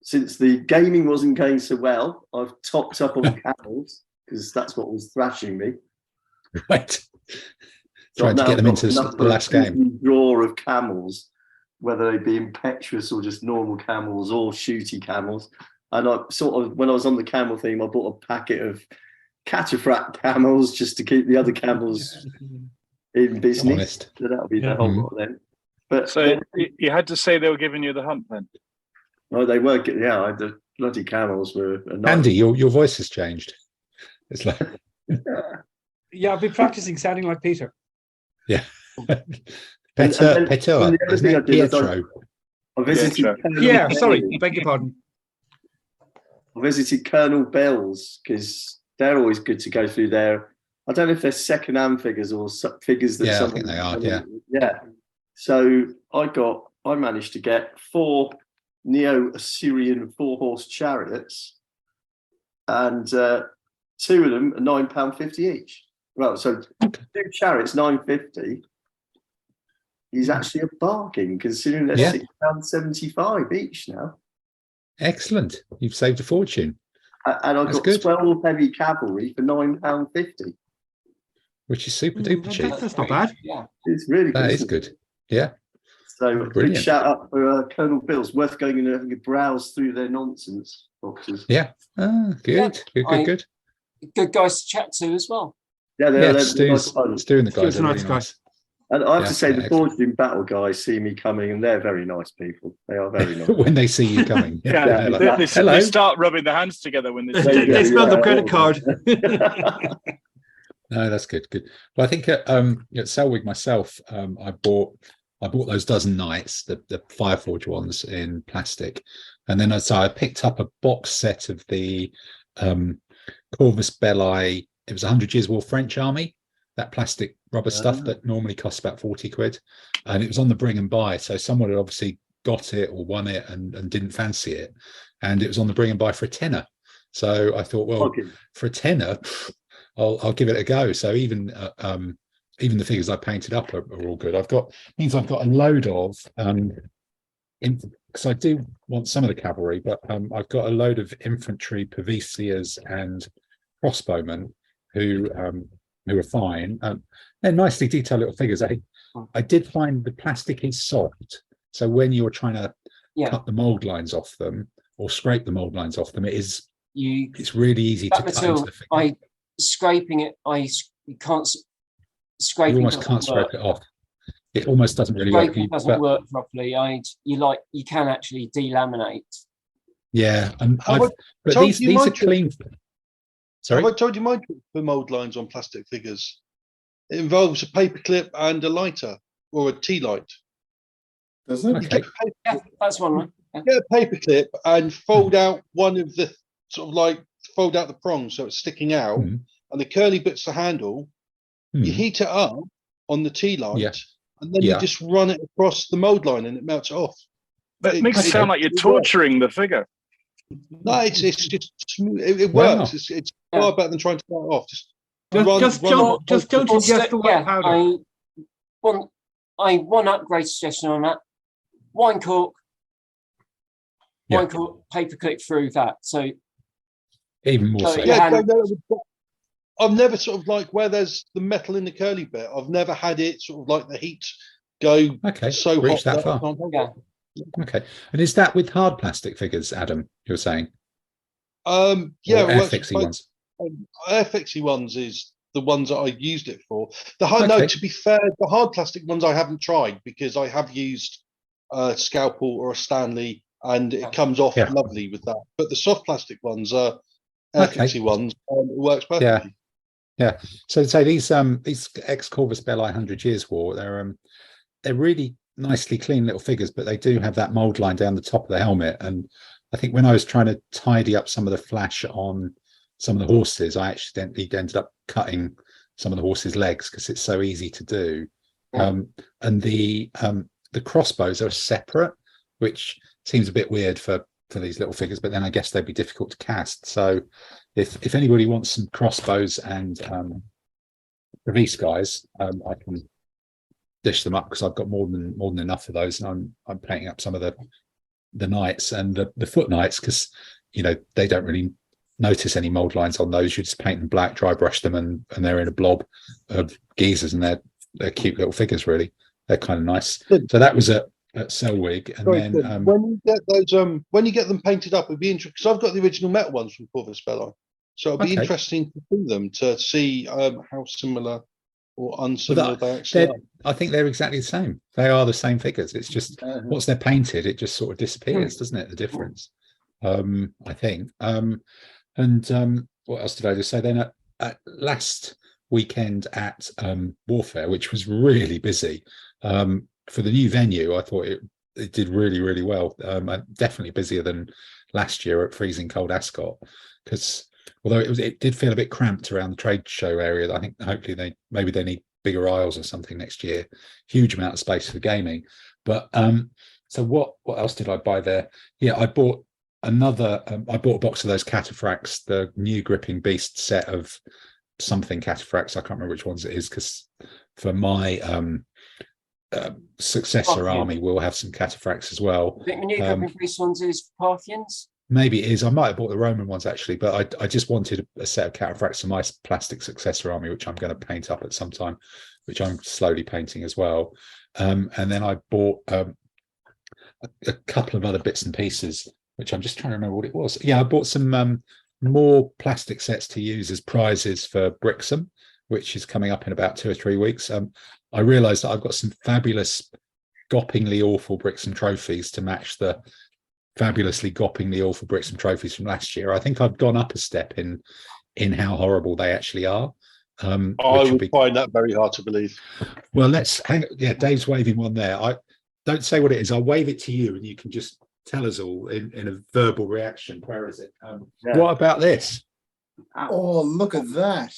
since the gaming wasn't going so well, I've topped up on camels because that's what was thrashing me. Right. Trying to get them into the last game. Draw of camels, whether they be impetuous or just normal camels or shooty camels. And I sort of, when I was on the camel theme, I bought a packet of cataphract camels just to keep the other camels in business. Honest. So that'll be the whole lot then. But so you had to say they were giving you the hump then? Oh, they were. Yeah, the bloody camels were. Andy, your voice has changed. It's like. Yeah, I've been practicing sounding like Peter. Yeah. Petits, isn't it? Pietro. I visited. Yeah, sorry, beg your pardon. I visited Colonel Bell's because they're always good to go through there. I don't know if they're second-hand figures or figures that. Yeah, I think they are. Yeah. Yeah. So I managed to get 4 Neo-Assyrian 4-horse chariots, and 2 of them are £9.50 each. Well, so 2 chariots, £9.50. Is actually a bargain considering they're £6.75 each now. Excellent. You've saved a fortune. And I've got 12 heavy cavalry for £9.50. Which is super duper cheap. That's not bad. Yeah. It's really good. That is good. Yeah. So big shout out for Colonel Bill's. Worth going and having a browse through their nonsense boxes. Yeah. Good. Good. Good guys to chat to as well. Yeah, they're Stu's and the guys are really nice. And I have to say, the Forged in Battle guys see me coming, and they're very nice people. They are very nice. When they see you coming. They start rubbing their hands together when they see you. They smell the credit card. No, that's good. Well, I think at Selweg myself, I bought those dozen knights, the Fireforge ones in plastic, and then I picked up a box set of the Corvus Belli. It was 100 Years' War French Army, that plastic rubber stuff that normally costs about 40 quid, and it was on the bring and buy. So someone had obviously got it or won it and didn't fancy it, and it was on the bring and buy for a tenner. So I thought, well, for a tenner, I'll give it a go. So even the figures I painted up are all good. I've got a load of because I do want some of the cavalry, but I've got a load of infantry, Pavesias, and crossbowmen who are fine. They're nicely detailed little figures. I did find the plastic is soft, so when you're trying to cut the mold lines off them or scrape the mold lines off them, it's really easy to cut into the figure. Scraping it, you can't scrape. You almost can't scrape it off. It almost doesn't really work. It doesn't work properly. You can actually delaminate. Yeah, and these are clean. Sorry? Have I told you my trick for mold lines on plastic figures? It involves a paper clip and a lighter or a tea light. Does it? Okay. Yeah, that's one, right? Yeah. Get a paper clip and fold out one of the fold out the prongs so it's sticking out, and the curly bit's the handle. You heat it up on the tea light, and then you just run it across the mold line and it melts it off. That makes it sound like you're torturing the figure. No, it's just smooth. It works. It's far better than trying to start off. Just don't ingest the white powder. One upgrade suggestion on that: wine cork, paper clip through that. So even more so. I've never sort of like where there's the metal in the curly bit. I've never had it sort of like the heat go so reach hot that far. Okay, and is that with hard plastic figures, Adam? You're saying? Airfixy ones. Airfixy ones is the ones that I used it for. No, to be fair, the hard plastic ones I haven't tried because I have used a Scalpel or a Stanley, and it comes off lovely with that. But the soft plastic ones are Airfixy ones. It works perfectly. Yeah. So these ex-Corvus Belli 100 Years War, they're really nicely clean little figures, but they do have that mold line down the top of the helmet. And I think when I was trying to tidy up some of the flash on some of the horses, I accidentally ended up cutting some of the horses' legs because it's so easy to do. And the crossbows are separate, which seems a bit weird for these little figures, but then I guess they'd be difficult to cast. So if anybody wants some crossbows and release guys, I can dish them up because I've got more than enough of those, and I'm painting up some of the knights and the foot knights because they don't really notice any mold lines on those. You just paint them black, dry brush them, and they're in a blob of geezers, and they're cute little figures. Really, they're kind of nice. So that was at Selwig, and then when you get those, when you get them painted up, it'd be interesting because I've got the original metal ones from Corvus Belli, so it'll be interesting to see them to see how similar or unsimilar they actually are. I think they're exactly the same. They are the same figures. It's just once they're painted, it just sort of disappears, doesn't it? The difference, I think. What else did I just say? Then at last weekend at Warfare, which was really busy. For the new venue, I thought it did really, really well. Definitely busier than last year at freezing cold Ascot, because although it did feel a bit cramped around the trade show area. I think hopefully they need bigger aisles or something next year. Huge amount of space for gaming. But so what else did I buy there? Yeah, I bought a box of those cataphracts, the new gripping beast set of something cataphracts. I can't remember which ones it is, because for my successor army we'll have some cataphracts as well. I think the new gripping beast ones is Parthians. Maybe it is. I might have bought the Roman ones actually, but I just wanted a set of cataphracts for my plastic successor army, which I'm going to paint up at some time, which I'm slowly painting as well. And then I bought a couple of other bits and pieces, which I'm just trying to remember what it was. Yeah, I bought some more plastic sets to use as prizes for Brixham, which is coming up in about 2 or 3 weeks. I realised that I've got some fabulous, goppingly awful Brixham trophies to match the fabulously goppingly awful Brixham trophies from last year. I think I've gone up a step in how horrible they actually are. I would find that very hard to believe. Well, let's hang. Yeah, Dave's waving one there. I don't say what it is. I'll wave it to you, and you can just tell us all in a verbal reaction. Where is it? What about this? Oh, look at that!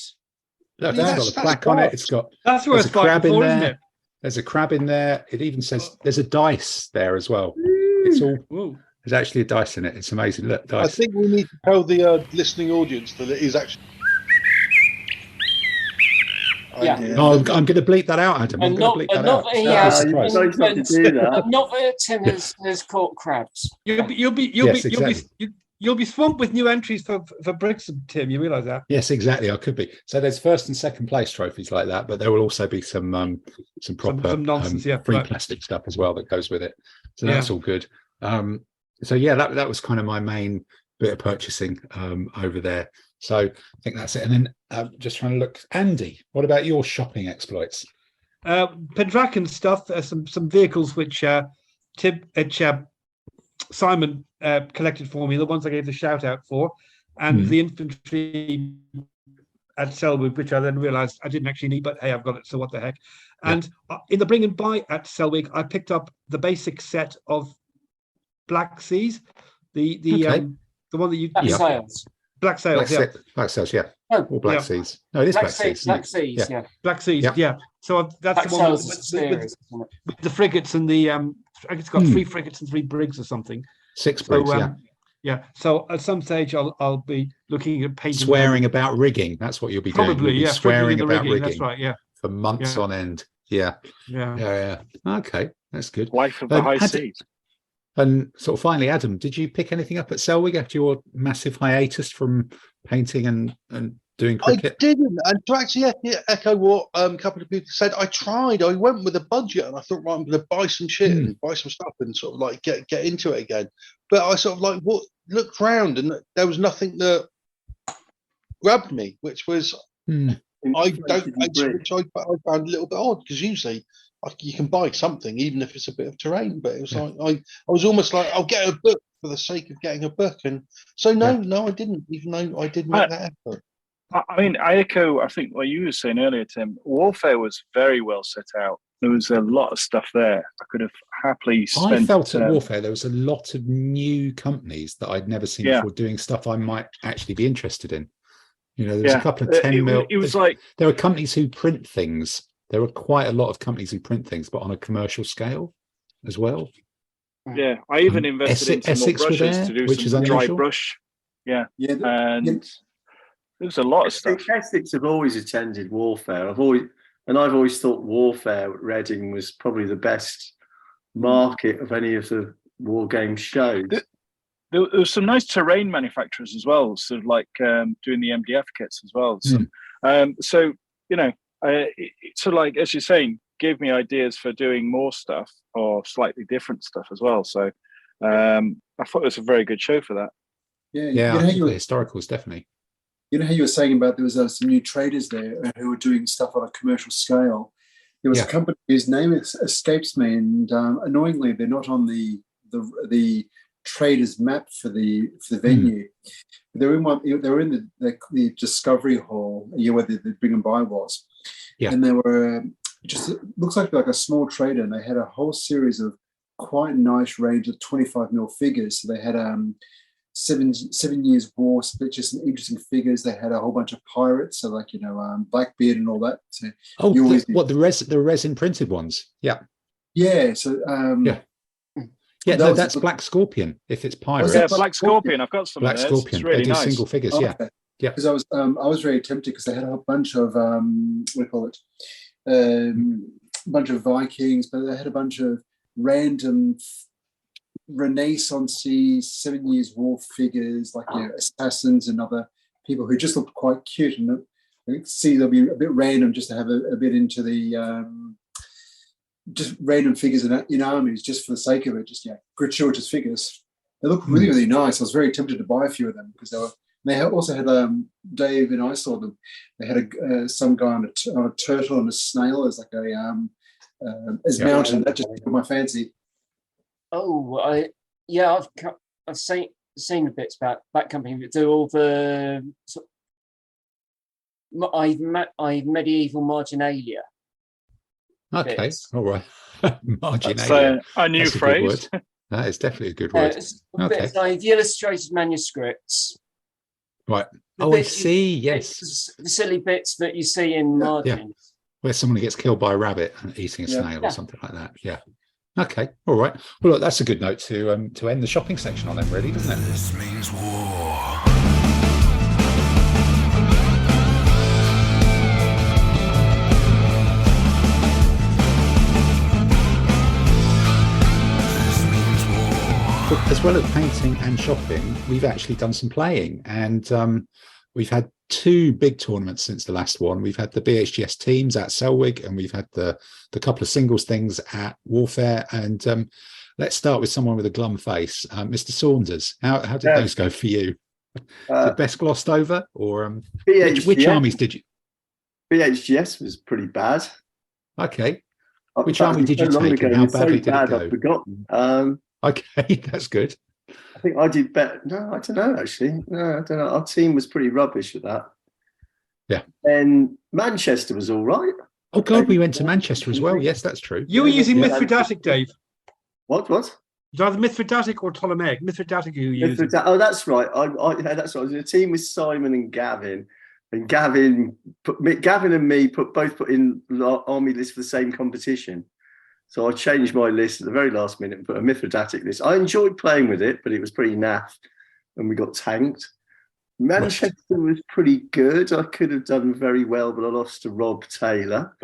Look, it's got a plaque on it. It's got there's a crab in there. Isn't it? There's a crab in there. It even says there's a dice there as well. It's all. Ooh. There's actually a dice in it. It's amazing. Look, dice. I think we need to tell the listening audience that it is actually. Yeah. Oh, I'm going to bleep that out, Adam. I'm going to bleep that out. Not that Tim has caught crabs. You'll be swamped with new entries for Brixham, Tim. You realise that? Yes, exactly. I could be. So there's first and second place trophies like that, but there will also be some proper some nonsense, free plastic stuff as well that goes with it. So that's all good. So yeah, that was kind of my main bit of purchasing over there. So I think that's it. And then just trying to look. Andy, what about your shopping exploits? Pendraken stuff. Some vehicles which Simon collected for me, the ones I gave the shout out for, and the infantry at Selwood, which I then realised I didn't actually need, but hey, I've got it, so what the heck. And in the bring and buy at Selwig, I picked up the basic set of Black Seas, the one that you Black Sails. Black Sails, Black Sails, yeah. or Black Seas. No, it is Black Seas. Black Seas, yeah. Black Seas, Yeah. So that's Black the one Sails is a series, isn't it? with the frigates and the I think it's got 3 frigates and 3 brigs or something. 6 brigs, yeah. So at some stage I'll be looking at painting. Swearing about rigging. That's what you'll be doing. Probably, You'll be swearing about rigging. That's right, yeah. For months on end. Yeah. Okay, that's good. Wife of the high seas. And sort of finally, Adam, did you pick anything up at Selwig after your massive hiatus from painting and doing cricket? I didn't. And to actually echo what a couple of people said, I tried. I went with a budget and I thought, right, I'm going to buy some shit and buy some stuff and sort of like get into it again. But I sort of like looked round and there was nothing that grabbed me, which was I found a little bit odd, because usually you can buy something even if it's a bit of terrain. But it was like I was almost like, I'll get a book for the sake of getting a book, and so no, I didn't, even though I did make that effort. I mean, I echo, I think, what you were saying earlier, Tim. Warfare was very well set out. There was a lot of stuff there. I could have happily spent... I felt at Warfare there was a lot of new companies that I'd never seen before doing stuff I might actually be interested in. You know, there was a couple of 10 mil... It was like... There are companies who print things. There are quite a lot of companies who print things, but on a commercial scale as well. Yeah, I even invested in some more brushes to do some dry brush. And... There's a lot of stuff. Essex have always attended Warfare. I've always thought Warfare at Reading was probably the best market of any of the war game shows. There was some nice terrain manufacturers as well, sort of like doing the MDF kits as well. So you know, it's sort of like, as you're saying, gave me ideas for doing more stuff or slightly different stuff as well. So I thought it was a very good show for that. Yeah, I think the historicals definitely. You know how you were saying about there was some new traders there who were doing stuff on a commercial scale. There was a company whose name escapes me, and annoyingly, they're not on the traders map for the venue. They're in one. They were in the Discovery Hall, where the Bring and Buy was, and they were just looks like a small trader, and they had a whole series of quite nice range of 25mm figures. So they had 7 Years War, but just some interesting figures. They had a whole bunch of pirates, so like Blackbeard and all that. So the resin printed ones? Yeah. So that's Black Scorpion. If it's pirates, Black Scorpion. I've got some. Black Scorpion. It's really they do nice. Single figures. Because I was very tempted because they had a bunch of what do you call it? A bunch of Vikings, but they had a bunch of random Renaissance-y 7 Years War figures, like assassins and other people who just looked quite cute. And I see they'll be a bit random just to have a bit into the just random figures in armies just for the sake of it, just gratuitous figures. They look really, really nice. I was very tempted to buy a few of them because they also had Dave and I saw them. They had some guy on a turtle and a snail as like as mountain. That just took my fancy. Oh, I've seen the bits about that company that do all the medieval marginalia. Okay, bits. All right. Marginalia. That's a new phrase. That is definitely a good word. Bits like the illustrated manuscripts. Right. I see. Yes. The silly bits that you see in margins. Where someone gets killed by a rabbit and eating a snail or something like that. Yeah. Okay, all right. Well, look, that's a good note to end the shopping section on then, really, doesn't it? This means war. But as well as painting and shopping, we've actually done some playing, and we've had 2 big tournaments since the last one. We've had the BHGS teams at Selwig, and we've had the couple of singles things at Warfare. And let's start with someone with a glum face, Mr. Saunders. How did those go for you? Is it best glossed over, or which armies did you? BHGS was pretty bad. Okay, which army did you take? And how badly did it go? I've forgotten. Okay, that's good. I think I did better. No, I don't know, actually. No, I don't know. Our team was pretty rubbish at that. Yeah. And Manchester was all right. Oh, God, we went to Manchester as well. Yes, that's true. You were using Mithridatic, Dave. What? It was either Mithridatic or Ptolemaic. Mithridatic you were using. Oh, that's right. That's right. The team with Simon and Gavin. And Gavin and me both put in army list for the same competition. So I changed my list at the very last minute and put a Mithridatic list. I enjoyed playing with it, but it was pretty naff, and we got tanked. Manchester was pretty good. I could have done very well, but I lost to Rob Taylor.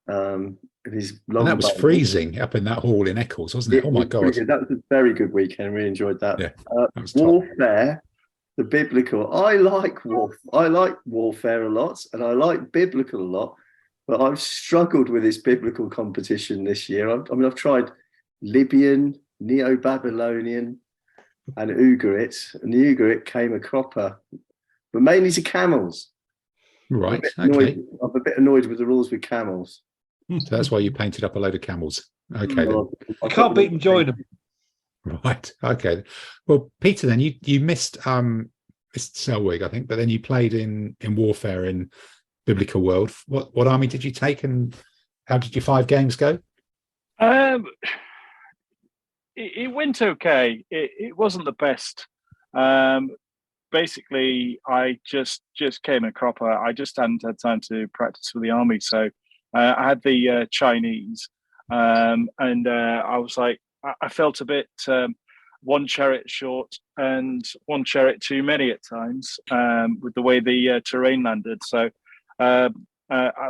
And that was freezing up in that hall in Eccles, wasn't it? Oh my God. That was a very good weekend. Really enjoyed that. Yeah, Warfare, the biblical. I like warfare a lot, and I like biblical a lot, but I've struggled with this biblical competition this year. I've tried Libyan, Neo-Babylonian, and Ugarit, and the Ugarit came a cropper, but mainly to camels. Right. I'm a bit annoyed with the rules with camels. So that's why you painted up a load of camels. Okay. You can't beat and join them. Right. Okay. Well, Peter, then you missed Selwig, I think, but then you played in warfare in Biblical World. What army did you take, and how did your 5 games go? It went okay. It wasn't the best. Basically, I just came a cropper. I just hadn't had time to practice with the army, so I had the Chinese, and I was like, I felt a bit one chariot short and one chariot too many at times with the way the terrain landed. So I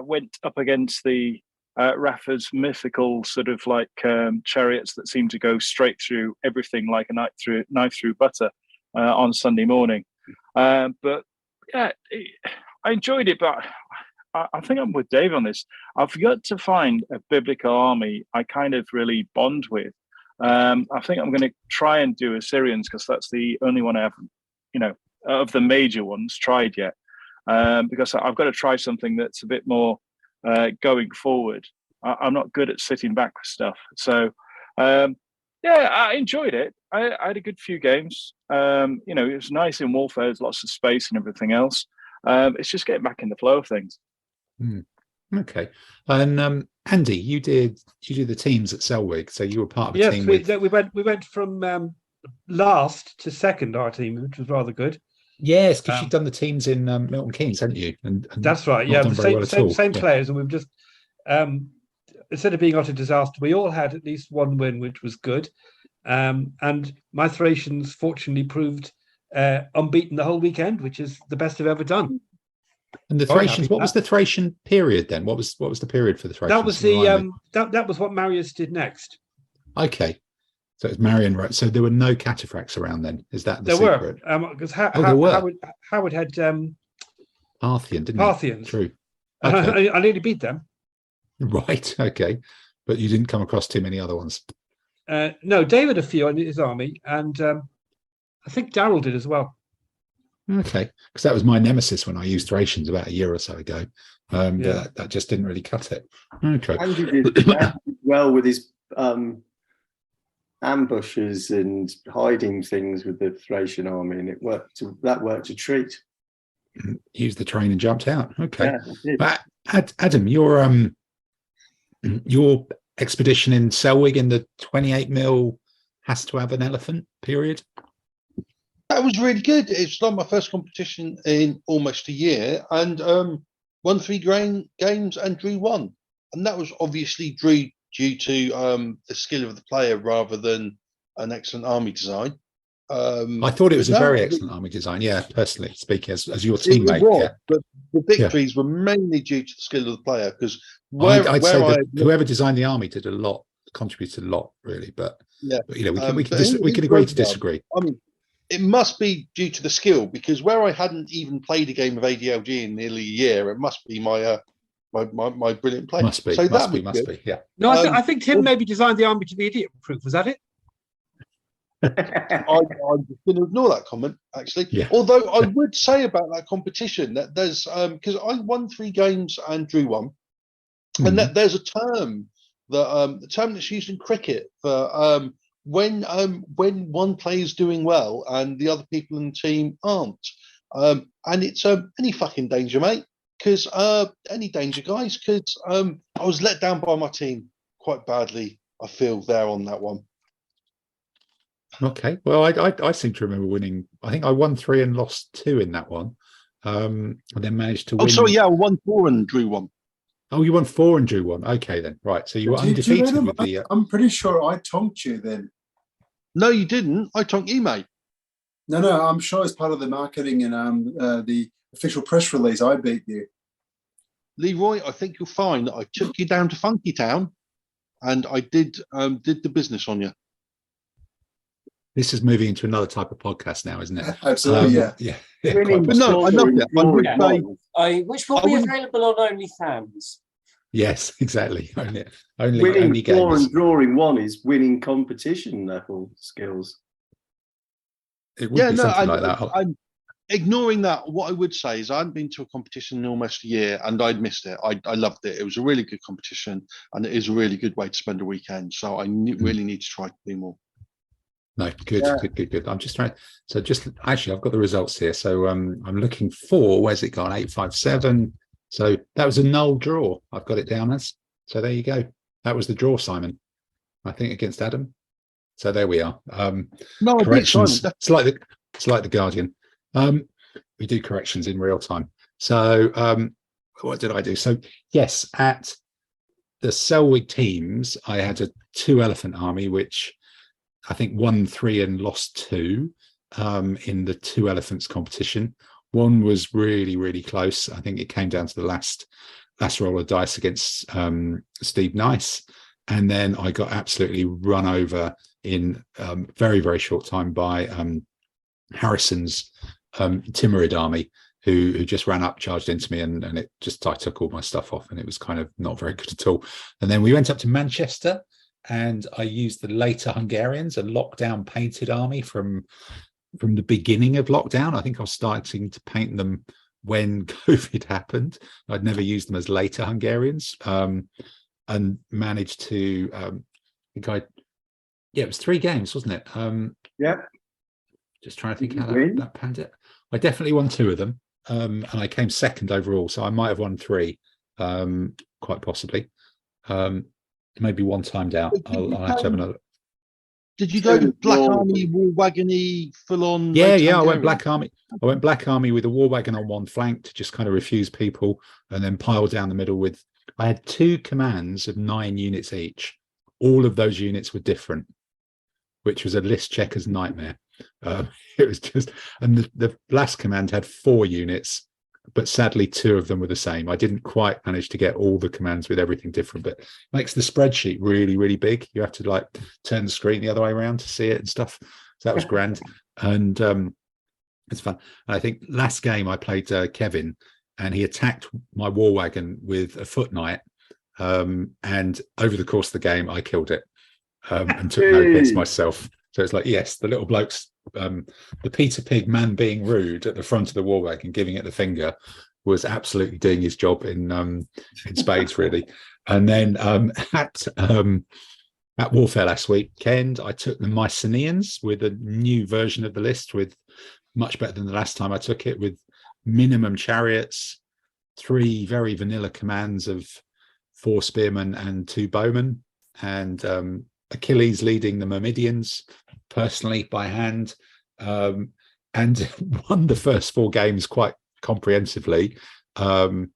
went up against the Rafa's mythical sort of like chariots that seem to go straight through everything like a knife through butter on Sunday morning. But yeah, I enjoyed it, but I think I'm with Dave on this. I've got to find a biblical army I kind of really bond with. I think I'm going to try and do Assyrians because that's the only one I haven't, of the major ones tried yet. Because I've got to try something that's a bit more going forward. I'm not good at sitting back with stuff. So, yeah, I enjoyed it. I had a good few games. It was nice in warfare. There's lots of space and everything else. It's just getting back in the flow of things. Okay. And Andy, you did the teams at Selwig, so you were part of a team. Yes, we went from last to second, our team, which was rather good. Yes, because you've done the teams in Milton Keynes, haven't you? And that's right. Yeah, the same players, and we've just instead of being utter disaster, we all had at least one win, which was good. And my Thracians fortunately proved unbeaten the whole weekend, which is the best I've ever done. And the Thracians, what was the Thracian period then? What was the period for the Thracians? That was the that was what Marius did next. Okay, so it's Marion, right? So there were no cataphracts around then. Is that the secret? There were because Howard had Parthian, didn't Parthians. He? True. Okay. I nearly beat them. Right. Okay, but you didn't come across too many other ones. No, David a few in his army, and I think Darrell did as well. Okay, because that was my nemesis when I used Thracians about a year or so ago. That just didn't really cut it. Okay. Andy did well with his ambushes and hiding things with the Thracian army, and that worked a treat. Used the train and jumped out. Okay. Yeah, but Adam, your expedition in Selwig in the 28 mil has to have an elephant period. That was really good. It's like my first competition in almost a year, and won 3 games and drew 1. And that was obviously due to the skill of the player rather than an excellent army design. I thought it was a very excellent army design. Yeah, personally speaking, as your teammate. Yeah. But the victories were mainly due to the skill of the player, because I'd say that whoever designed the army did a lot, contributed a lot, really. But yeah, but, we can agree to disagree. I mean, it must be due to the skill, because where I hadn't even played a game of ADLG in nearly a year, it must be my brilliant play. Must be. Yeah. No, I think Tim maybe designed the army to be idiot-proof. Was that it? I'm just going to ignore that comment, actually. Yeah. Although I would say about that competition that there's because I won 3 games and drew 1, and that there's a term that the term that's used in cricket for when one player is doing well and the other people in the team aren't, and it's any fucking danger, mate. Because any danger, guys. Because I was let down by my team quite badly, I feel, there on that one. Okay. Well, I seem to remember winning. I think I won 3 and lost 2 in that one. and then managed to win. Oh, sorry, yeah, I won 4 and drew 1. Oh, you won 4 and drew 1. Okay, then. Right. So you were undefeated with the... I'm pretty sure I tonked you then. No, you didn't. I tonked you, mate. No, I'm sure as part of the marketing and the official press release, I beat you. Leroy, I think you'll find that I took you down to Funky Town and I did the business on you. This is moving into another type of podcast now, isn't it? Absolutely, yeah. But no, I love it. Which will be available on OnlyFans. Yes, exactly. Only winning games. 4 and drawing 1 is winning competition level skills. It would be something like that. I'm ignoring that. What I would say is I hadn't been to a competition in almost a year and I'd missed it. I loved it. It was a really good competition and it is a really good way to spend a weekend. So I really need to try to do more. No, good. I'm just trying. So actually, I've got the results here. So I'm looking for, where's it gone? 857. So that was a null draw. I've got it down as. So there you go. That was the draw, Simon. I think against Adam. So there we are. No, corrections. It's like the Guardian. We do corrections in real time. So what did I do? So yes, at the Selwig teams, I had a 2-elephant army, which I think won 3 and lost 2 in the 2 elephants competition. One was really, really close. I think it came down to the last roll of dice against Steve Nice. And then I got absolutely run over in very, very short time by Harrison's Timurid army, who just ran up, charged into me, and I took all my stuff off, and it was kind of not very good at all. And then we went up to Manchester, and I used the later Hungarians, a lockdown painted army from the beginning of lockdown. I think I was starting to paint them when COVID happened. I'd never used them as later Hungarians, and managed to. It was 3 games, wasn't it? Yeah. Just trying to think how that panned it. I definitely won 2 of them, and I came second overall, so I might have won 3, quite possibly. Maybe one timed out. I'll have to have another. Did you go Black Army, War Wagon-y, full on? Yeah. I went Black Army. I went Black Army with a War Wagon on one flank to just kind of refuse people, and then pile down the middle with. I had 2 commands of 9 units each. All of those units were different, which was a list checker's nightmare. It was just, and the last command had 4 units. But sadly, 2 of them were the same. I didn't quite manage to get all the commands with everything different, but it makes the spreadsheet really, really big. You have to turn the screen the other way around to see it and stuff. So that was grand. And it's fun. And I think last game I played Kevin, and he attacked my war wagon with a foot knight. And over the course of the game, I killed it and took no hits myself. So it's like, yes, the little blokes, the Peter Pig man being rude at the front of the war wagon, giving it the finger, was absolutely doing his job in spades, really. And then at Warfare last weekend, I took the Mycenaeans with a new version of the list, with much better than the last time I took it, with minimum chariots, 3 very vanilla commands of 4 spearmen and 2 bowmen, and Achilles leading the Myrmidians personally by hand, and won the first 4 games quite comprehensively. That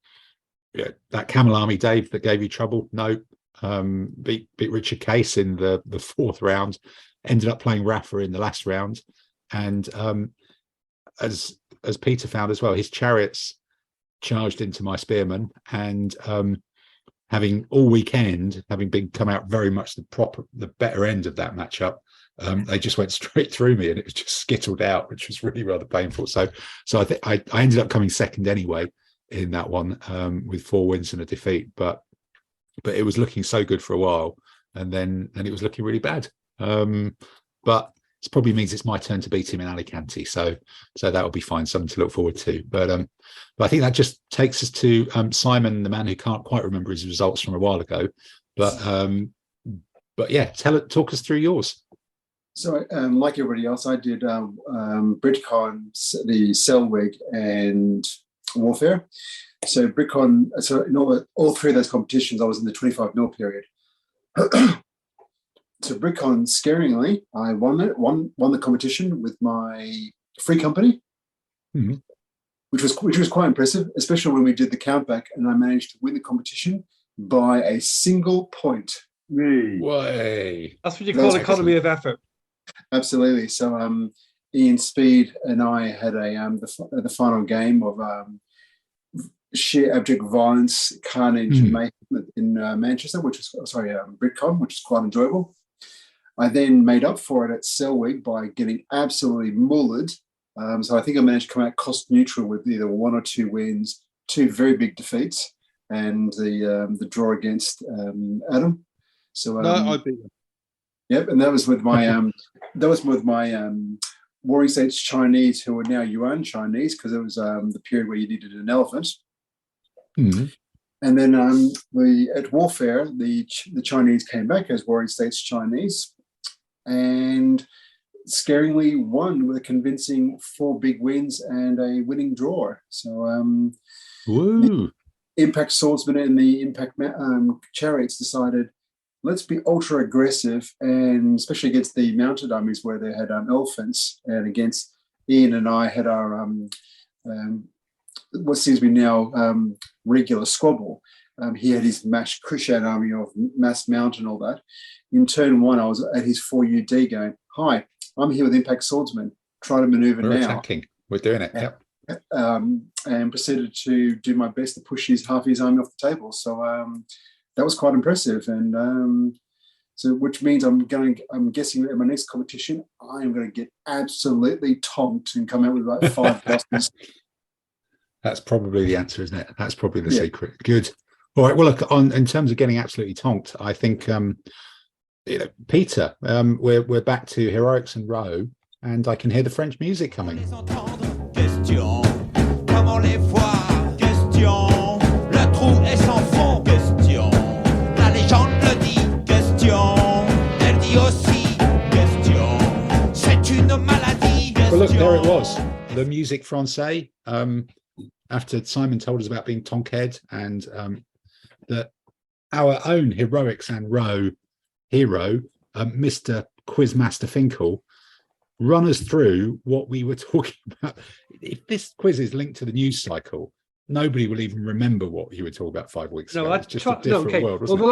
Camel Army, Dave, that gave you trouble, no. Beat Richard Case in the 4th round, ended up playing Rafa in the last round, and as Peter found as well, his chariots charged into my spearmen, and having all weekend, having been come out very much the better end of that matchup, they just went straight through me, and it was just skittled out, which was really rather painful. So I think I ended up coming second anyway in that one, with 4 wins and a defeat. But it was looking so good for a while, and then it was looking really bad. But it probably means it's my turn to beat him in Alicante, so that'll be fine, something to look forward to. But I think that just takes us to Simon, the man who can't quite remember his results from a while ago. But yeah, talk us through yours. So like everybody else, I did BritCon, the Selwig, and Warfare. So BritCon, so in all 3 of those competitions, I was in the 25-0 period. So BritCon, scaringly, I won the competition with my free company. Mm-hmm. which was quite impressive, especially when we did the countback and I managed to win the competition by a single point. Way. That's what you call economy of effort. Absolutely. So Ian Speed and I had the final game of sheer abject violence, carnage, and mayhem in Manchester, BritCon, which is quite enjoyable. I then made up for it at Selwig by getting absolutely mullered. So I think I managed to come out cost neutral with either 1 or 2 wins, 2 very big defeats, and the draw against Adam. So no, I beat them. Yep, and that was with my Warring States Chinese, who are now Yuan Chinese, because it was the period where you needed an elephant. Mm-hmm. And then at Warfare, the Chinese came back as Warring States Chinese, and scaringly won with a convincing 4 big wins and a winning draw. So the Impact Swordsman and the Impact Chariots decided, let's be ultra aggressive, and especially against the mounted armies where they had elephants, and against Ian and I had our what seems to be now regular squabble. He had his Mash Kushan army of mass mount and all that. In turn 1, I was at his 4UD going, hi, I'm here with Impact Swordsman, try to maneuver now. We're attacking. We're doing it. Yep. And proceeded to do my best to push half his army off the table. So that was quite impressive. And so which means I'm guessing that in my next competition, I am going to get absolutely tonked and come out with like 5 losses. That's probably the answer, isn't it? That's probably the secret. Good. All right. Well, look, in terms of getting absolutely tonked, I think, Peter, we're back to Heroics and Ros, and I can hear the French music coming. Well, look, there it was, the musique française. After Simon told us about being tonk-head, and that our own Heroics and Ros hero, Mr. Quizmaster Finkel, run us through what we were talking about. If this quiz is linked to the news cycle, nobody will even remember what you were talking about 5 weeks ago. It's just a different world, wasn't it?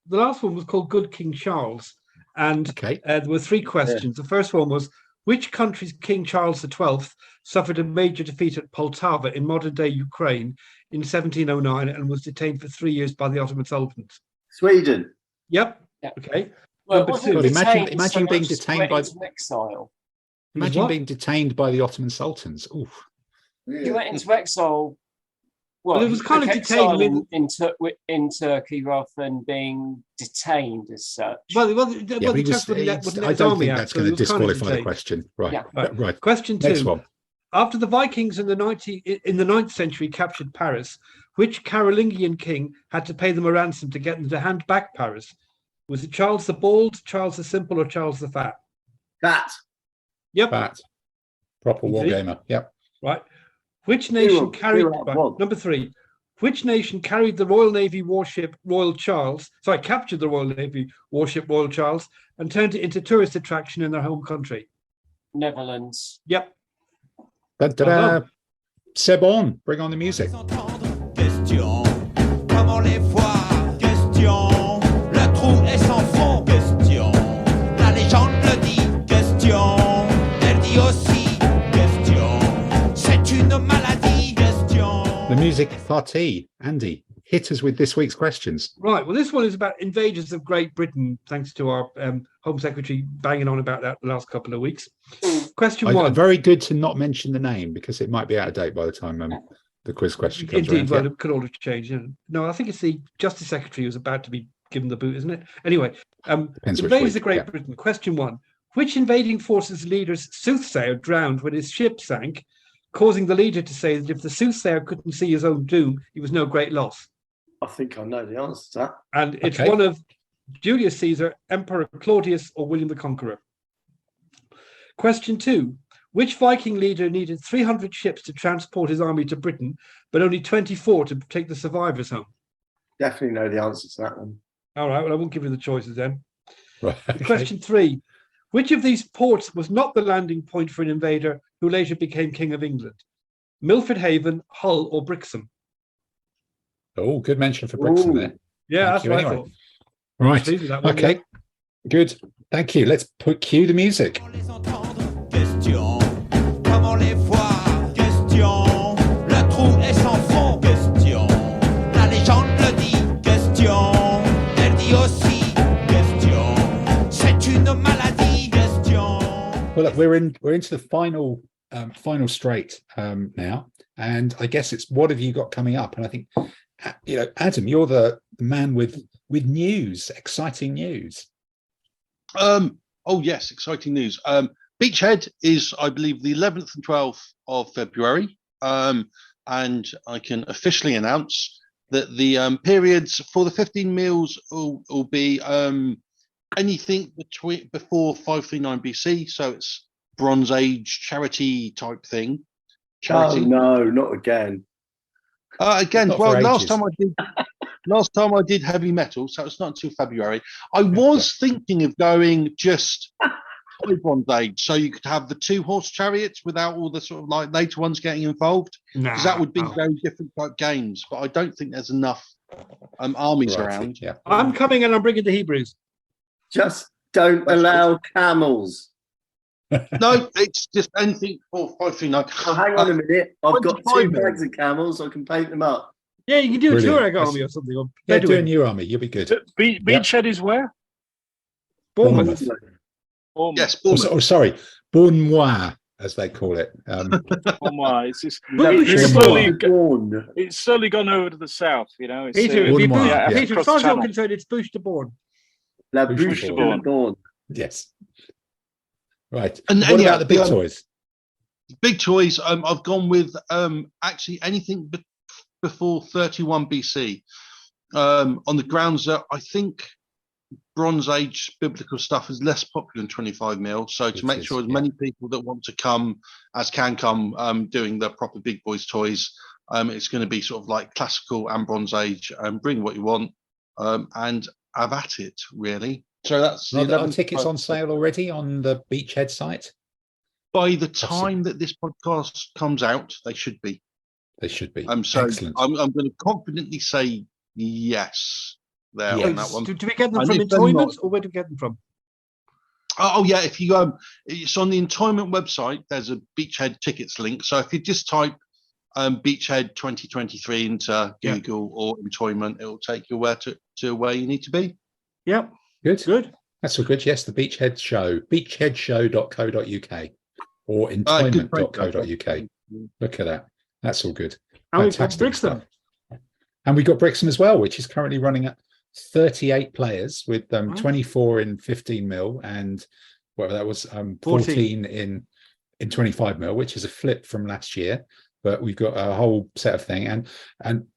The last one was called Good King Charles, and there were 3 questions. The first one was, which country's King Charles XII suffered a major defeat at Poltava in modern-day Ukraine in 1709 and was detained for 3 years by the Ottoman Sultans? Sweden. Yep. Okay. Well, imagine being detained by exile. Imagine being detained by the Ottoman Sultans. Oof. You went into exile. Well, it was kind of detained in Turkey rather than being detained as such. I don't think that's going to disqualify the question. Right. Yeah. Right. Question 2. Next one. After the Vikings in the 9th century captured Paris, which Carolingian king had to pay them a ransom to get them to hand back Paris? Was it Charles the Bald, Charles the Simple, or Charles the Fat? Fat. Yep. Fat. Proper wargamer. Yep. Right. Which nation number 3? Which nation carried the Royal Navy warship Royal Charles? Captured the Royal Navy warship Royal Charles and turned it into tourist attraction in their home country? Netherlands. Yep. C'est bon. Bring on the music. The music party. Andy, hit us with this week's questions. Right. Well, this one is about invaders of Great Britain, thanks to our Home Secretary banging on about that the last couple of weeks. Question 1. Very good to not mention the name, because it might be out of date by the time the quiz question comes Indeed, around. It could all have changed. No, I think it's the Justice Secretary who's about to be given the boot, isn't it? Anyway, invaders of Great Britain. Question 1. Which invading forces leader's soothsayer drowned when his ship sank, causing the leader to say that if the soothsayer couldn't see his own doom, he was no great loss? I think I know the answer to that. And it's one of Julius Caesar, Emperor Claudius, or William the Conqueror. Question 2. Which Viking leader needed 300 ships to transport his army to Britain, but only 24 to take the survivors home? Definitely know the answer to that one. All right, well, I won't give you the choices then. Right, okay. Question 3. Which of these ports was not the landing point for an invader who later became King of England? Milford Haven, Hull, or Brixham. Oh, good mention for Brixham there. Yeah, Thank that's you what anyway. I thought. Right. Pleased with that one, Okay. Good. Thank you. Let's cue the music. Question, comment les voir? Question, le trou est sans fond. Question, la légende le dit. Question, elle dit aussi. Question, c'est une maladie. Question. Well, look, we're into the final straight now, and I guess it's what have you got coming up? And I think, Adam, you're the man with news, exciting news. Oh yes, exciting news. Beachhead is, I believe, the 11th and 12th of February, and I can officially announce that the periods for the 15 meals will be anything before 539 BC, so it's Bronze Age charity type thing. Oh no, not again. Again, Not well, for last ages. time I did heavy metal, so it's not until February. I was thinking of going just Bronze Age, so you could have the 2-horse chariots without all the sort of like later ones getting involved, because that would be very different type games. But I don't think there's enough armies around. Yeah, I'm coming and I'm bringing the Hebrews. Just don't allow camels. No, it's just anything for 539. Oh, hang on a minute. I've got 2 25 bags of camels. I can paint them up. Yeah, you can do Brilliant. a Tuareg army or something. Or do a Bedouin. new army. You'll be good. Beachhead is where? Bournemouth. Bournemouth. Yes, Bournemouth. Oh, sorry, Bournemouth, as they call it. Bournemouth. It's slowly gone over to the south. It's, Peter, Bournemouth, Peter, as far as you're concerned, it's Bouche de Bourne. La Bouche Bouche de de Bourne. Bourne. Yes. Right. And what yeah, about the big toys? Big toys. I've gone with actually anything before 31 BC. On the grounds that I think Bronze Age biblical stuff is less popular than 25 mil. So to make sure as many people that want to come as can come, doing the proper big boys toys, it's going to be sort of like classical and Bronze Age. Bring what you want and have at it, really. So that's Are tickets on sale already on the Beachhead site? By the time that this podcast comes out, they should be. They should be. So excellent. I'm going to confidently say yes there on that one. Do we get them And from if they're not- Entoyment, or where do we get them from? Oh yeah, if you it's on the Entoyment website. There's a Beachhead tickets link. So if you just type Beachhead 2023 into Google or Entoyment, it will take you to where you need to be. Yep. Good. That's all good. Yes, the Beachhead Show, beachheadshow.co.uk or entoyment.co.uk. Look at that. That's all good. And we've got Fantastic Brixham. stuff. And we've got Brixham as well, which is currently running at 38 players with 24 in 15 mil and whatever that was, 14 in 25 mil, which is a flip from last year. But we've got a whole set of thing, and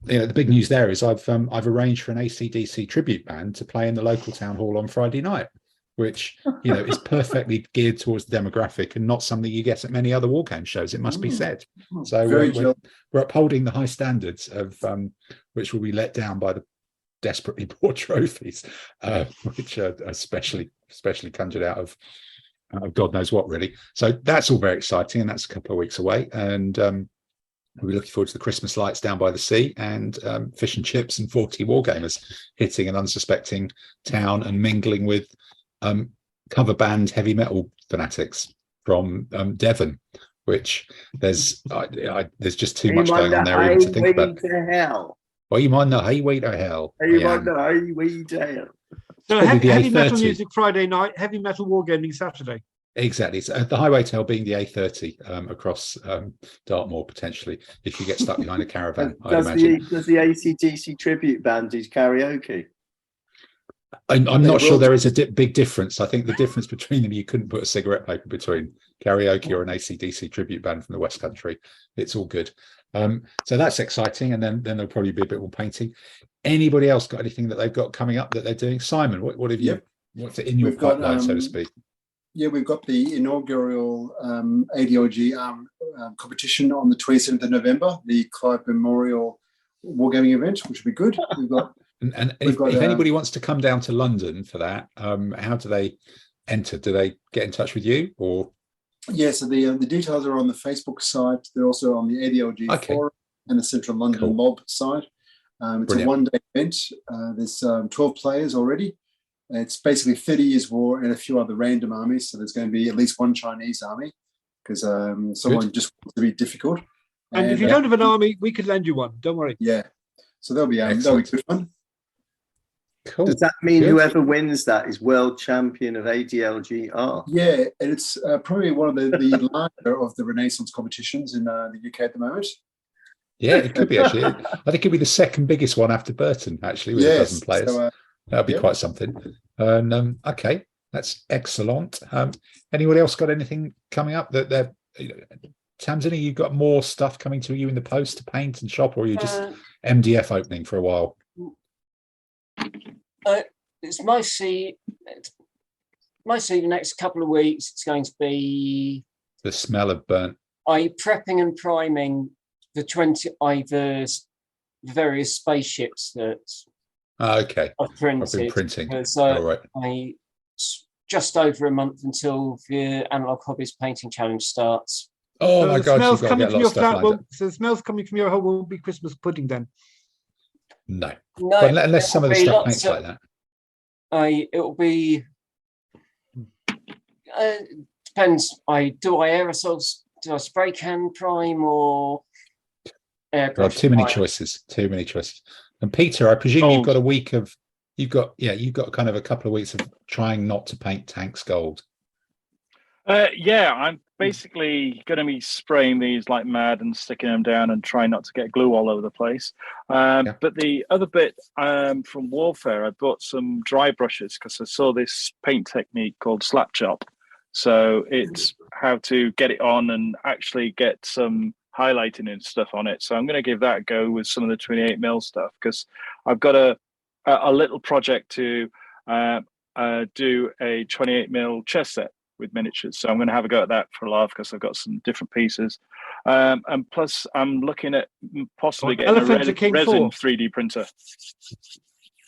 the big news there is I've arranged for an AC/DC tribute band to play in the local town hall on Friday night, which is perfectly geared towards the demographic and not something you get at many other war game shows. It must be said. So we're upholding the high standards of which will be let down by the desperately poor trophies, which are especially conjured out of God knows what, really. So that's all very exciting, and that's a couple of weeks away, and we're looking forward to the Christmas lights down by the sea and fish and chips and 40 wargamers hitting an unsuspecting town and mingling with cover band heavy metal fanatics from Devon, which there's just too much going on there even to think about. Well, you might know highway to hell. You might know highway to hell. So heavy metal music Friday night, heavy metal wargaming Saturday. Exactly. So the highway tail being the A30 across Dartmoor, potentially, if you get stuck behind a caravan. Does the AC/DC tribute band do karaoke? I'm not sure there is a big difference. I think the difference between them, you couldn't put a cigarette paper between karaoke or an AC/DC tribute band from the West Country. It's all good. So that's exciting. And then there'll probably be a bit more painting. Anybody else got anything that they've got coming up that they're doing? Simon, what have you? What's in your pipeline, so to speak? Yeah, we've got the inaugural ADLG competition on the 27th of November, the Clive Memorial Wargaming event, which will be good. We've got, and if anybody wants to come down to London for that, how do they enter? Do they get in touch with you or? Yeah, so the details are on the Facebook site. They're also on the ADLG forum and the Central London Mob site. It's a one-day event. There's 12 players already. It's basically 30 Years' War and a few other random armies. So there's going to be at least one Chinese army because someone just wants to be difficult. And if you don't have an army, we could lend you one. Don't worry. Yeah. So that'll be good fun. Cool. Does that mean whoever wins that is world champion of ADLGR? Yeah, and it's probably one of the larger of the Renaissance competitions in the UK at the moment. Yeah, it could be actually. I think it could be the second biggest one after Burton, actually, with a dozen players. So, that'll be quite something. And okay, that's excellent. Anybody else got anything coming up that they're? Tamsin, you've got more stuff coming to you in the post to paint and shop, or are you just MDF opening for a while? It's mostly the next couple of weeks. It's going to be the smell of burnt. Prepping and priming the various spaceships that I've printed. I've been printing. So just over a month until the Analog Hobbies Painting Challenge starts. Oh my God! Smells coming from your flat. So the smells coming from your home won't be Christmas pudding then. No, but unless some of the stuff paints like that. It'll be. Depends. Do I aerosols? Do I spray can prime or airbrush? God, too many choices. And Peter, I presume you've got a week of. You've got kind of a couple of weeks of trying not to paint tanks gold. I'm basically going to be spraying these like mad and sticking them down and trying not to get glue all over the place. But the other bit from Warfare, I bought some dry brushes because I saw this paint technique called slap chop. So it's how to get it on and actually get some highlighting and stuff on it. So I'm going to give that a go with some of the 28mm stuff because I've got a little project to do a 28mm chess set with miniatures, so I'm going to have a go at that for a laugh because I've got some different pieces, and plus I'm looking at possibly getting a resin 3D printer.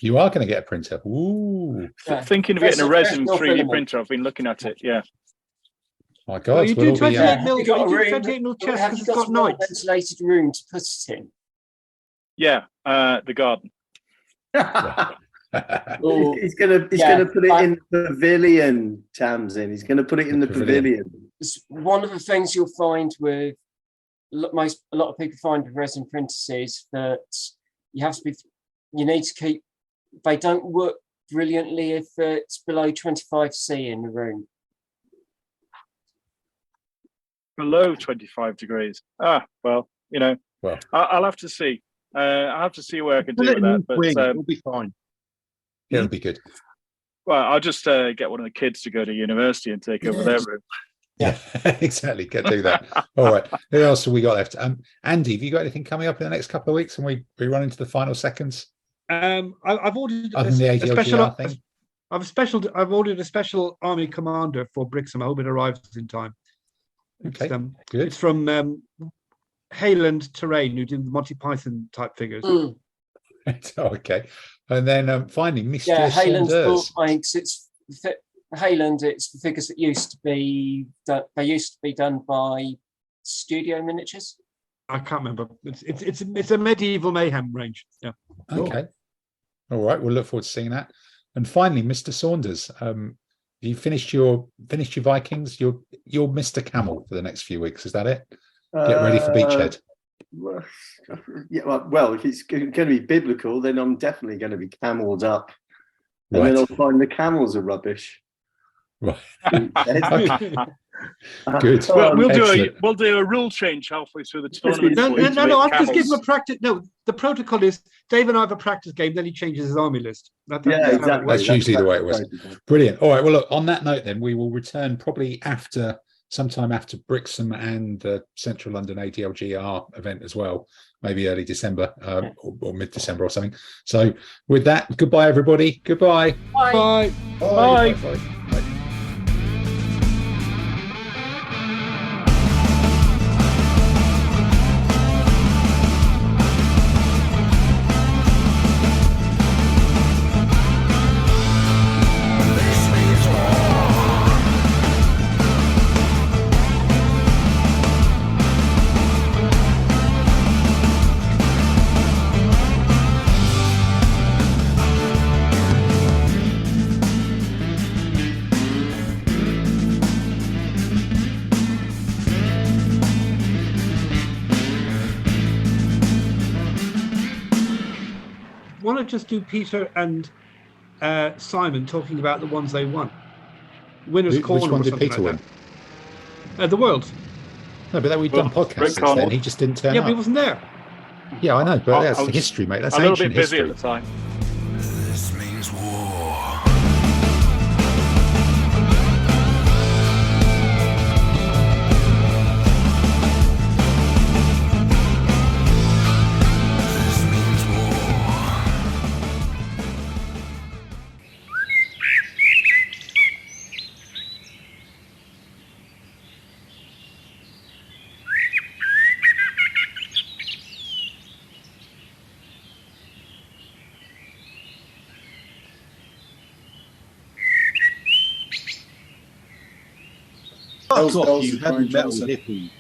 You are going to get a printer? Ooh! Thinking of getting a resin 3D printer. I've been looking at it. Yeah. My God! Well, you do 28mm chest because it's got night. Ventilated room to put it in. Yeah, the garden. He's gonna put it in the pavilion, Tamsin. He's gonna put it in the pavilion. It's one of the things you'll find with a lot of people find with resin printers is that you need to keep. They don't work brilliantly if it's below 25°C in the room. Below 25 degrees. Well, I'll have to see. I'll have to see where I can do with that. But it'll be fine. Yeah, it'll be good. Well, I'll just get one of the kids to go to university and take over their room. Yeah, exactly. Can do that. All right. Who else have we got left? Andy, have you got anything coming up in the next couple of weeks? And we run into the final seconds. I've ordered other than the ADLGR thing. I've ordered a special army commander for Brixham. I hope it arrives in time. Okay, good. It's from Hayland Terrain, who did the Monty Python type figures. Okay. And then finally, Mr. Hayland's Hayland. It's the figures that used to be done by Studio Miniatures. I can't remember. It's a medieval mayhem range. Yeah. Okay. All right. We'll look forward to seeing that. And finally, Mr. Saunders, you finished your Vikings. You're Mr. Camel for the next few weeks. Is that it? Get ready for Beachhead. Yeah, well, if it's going to be biblical, then I'm definitely going to be cameled up, and then I'll find the camels are rubbish. Right. Good. Well, we'll do a rule change halfway through the tournament. No. I'll just give him a practice. No, the protocol is Dave and I have a practice game. Then he changes his army list. Exactly. That's usually the way it was. Brilliant. All right. Well, look. On that note, then we will return probably sometime after Brixham and the Central London ADLGR event as well, maybe early December or mid-December or something. So with that, goodbye, everybody. Goodbye. Bye. Bye. Bye. want to just do Peter and Simon talking about the ones they won. Winners' Corner. Which one or did something Peter like win? that. The Worlds. No, but we've done podcasts since then. He just didn't turn Yeah, up. but he wasn't there. Yeah, I know, but I that's was history, mate. That's a little ancient bit busy history. at the time. This means war. This means war. Fuck Bells off, you and heavy Brian metal Johnson. hippie.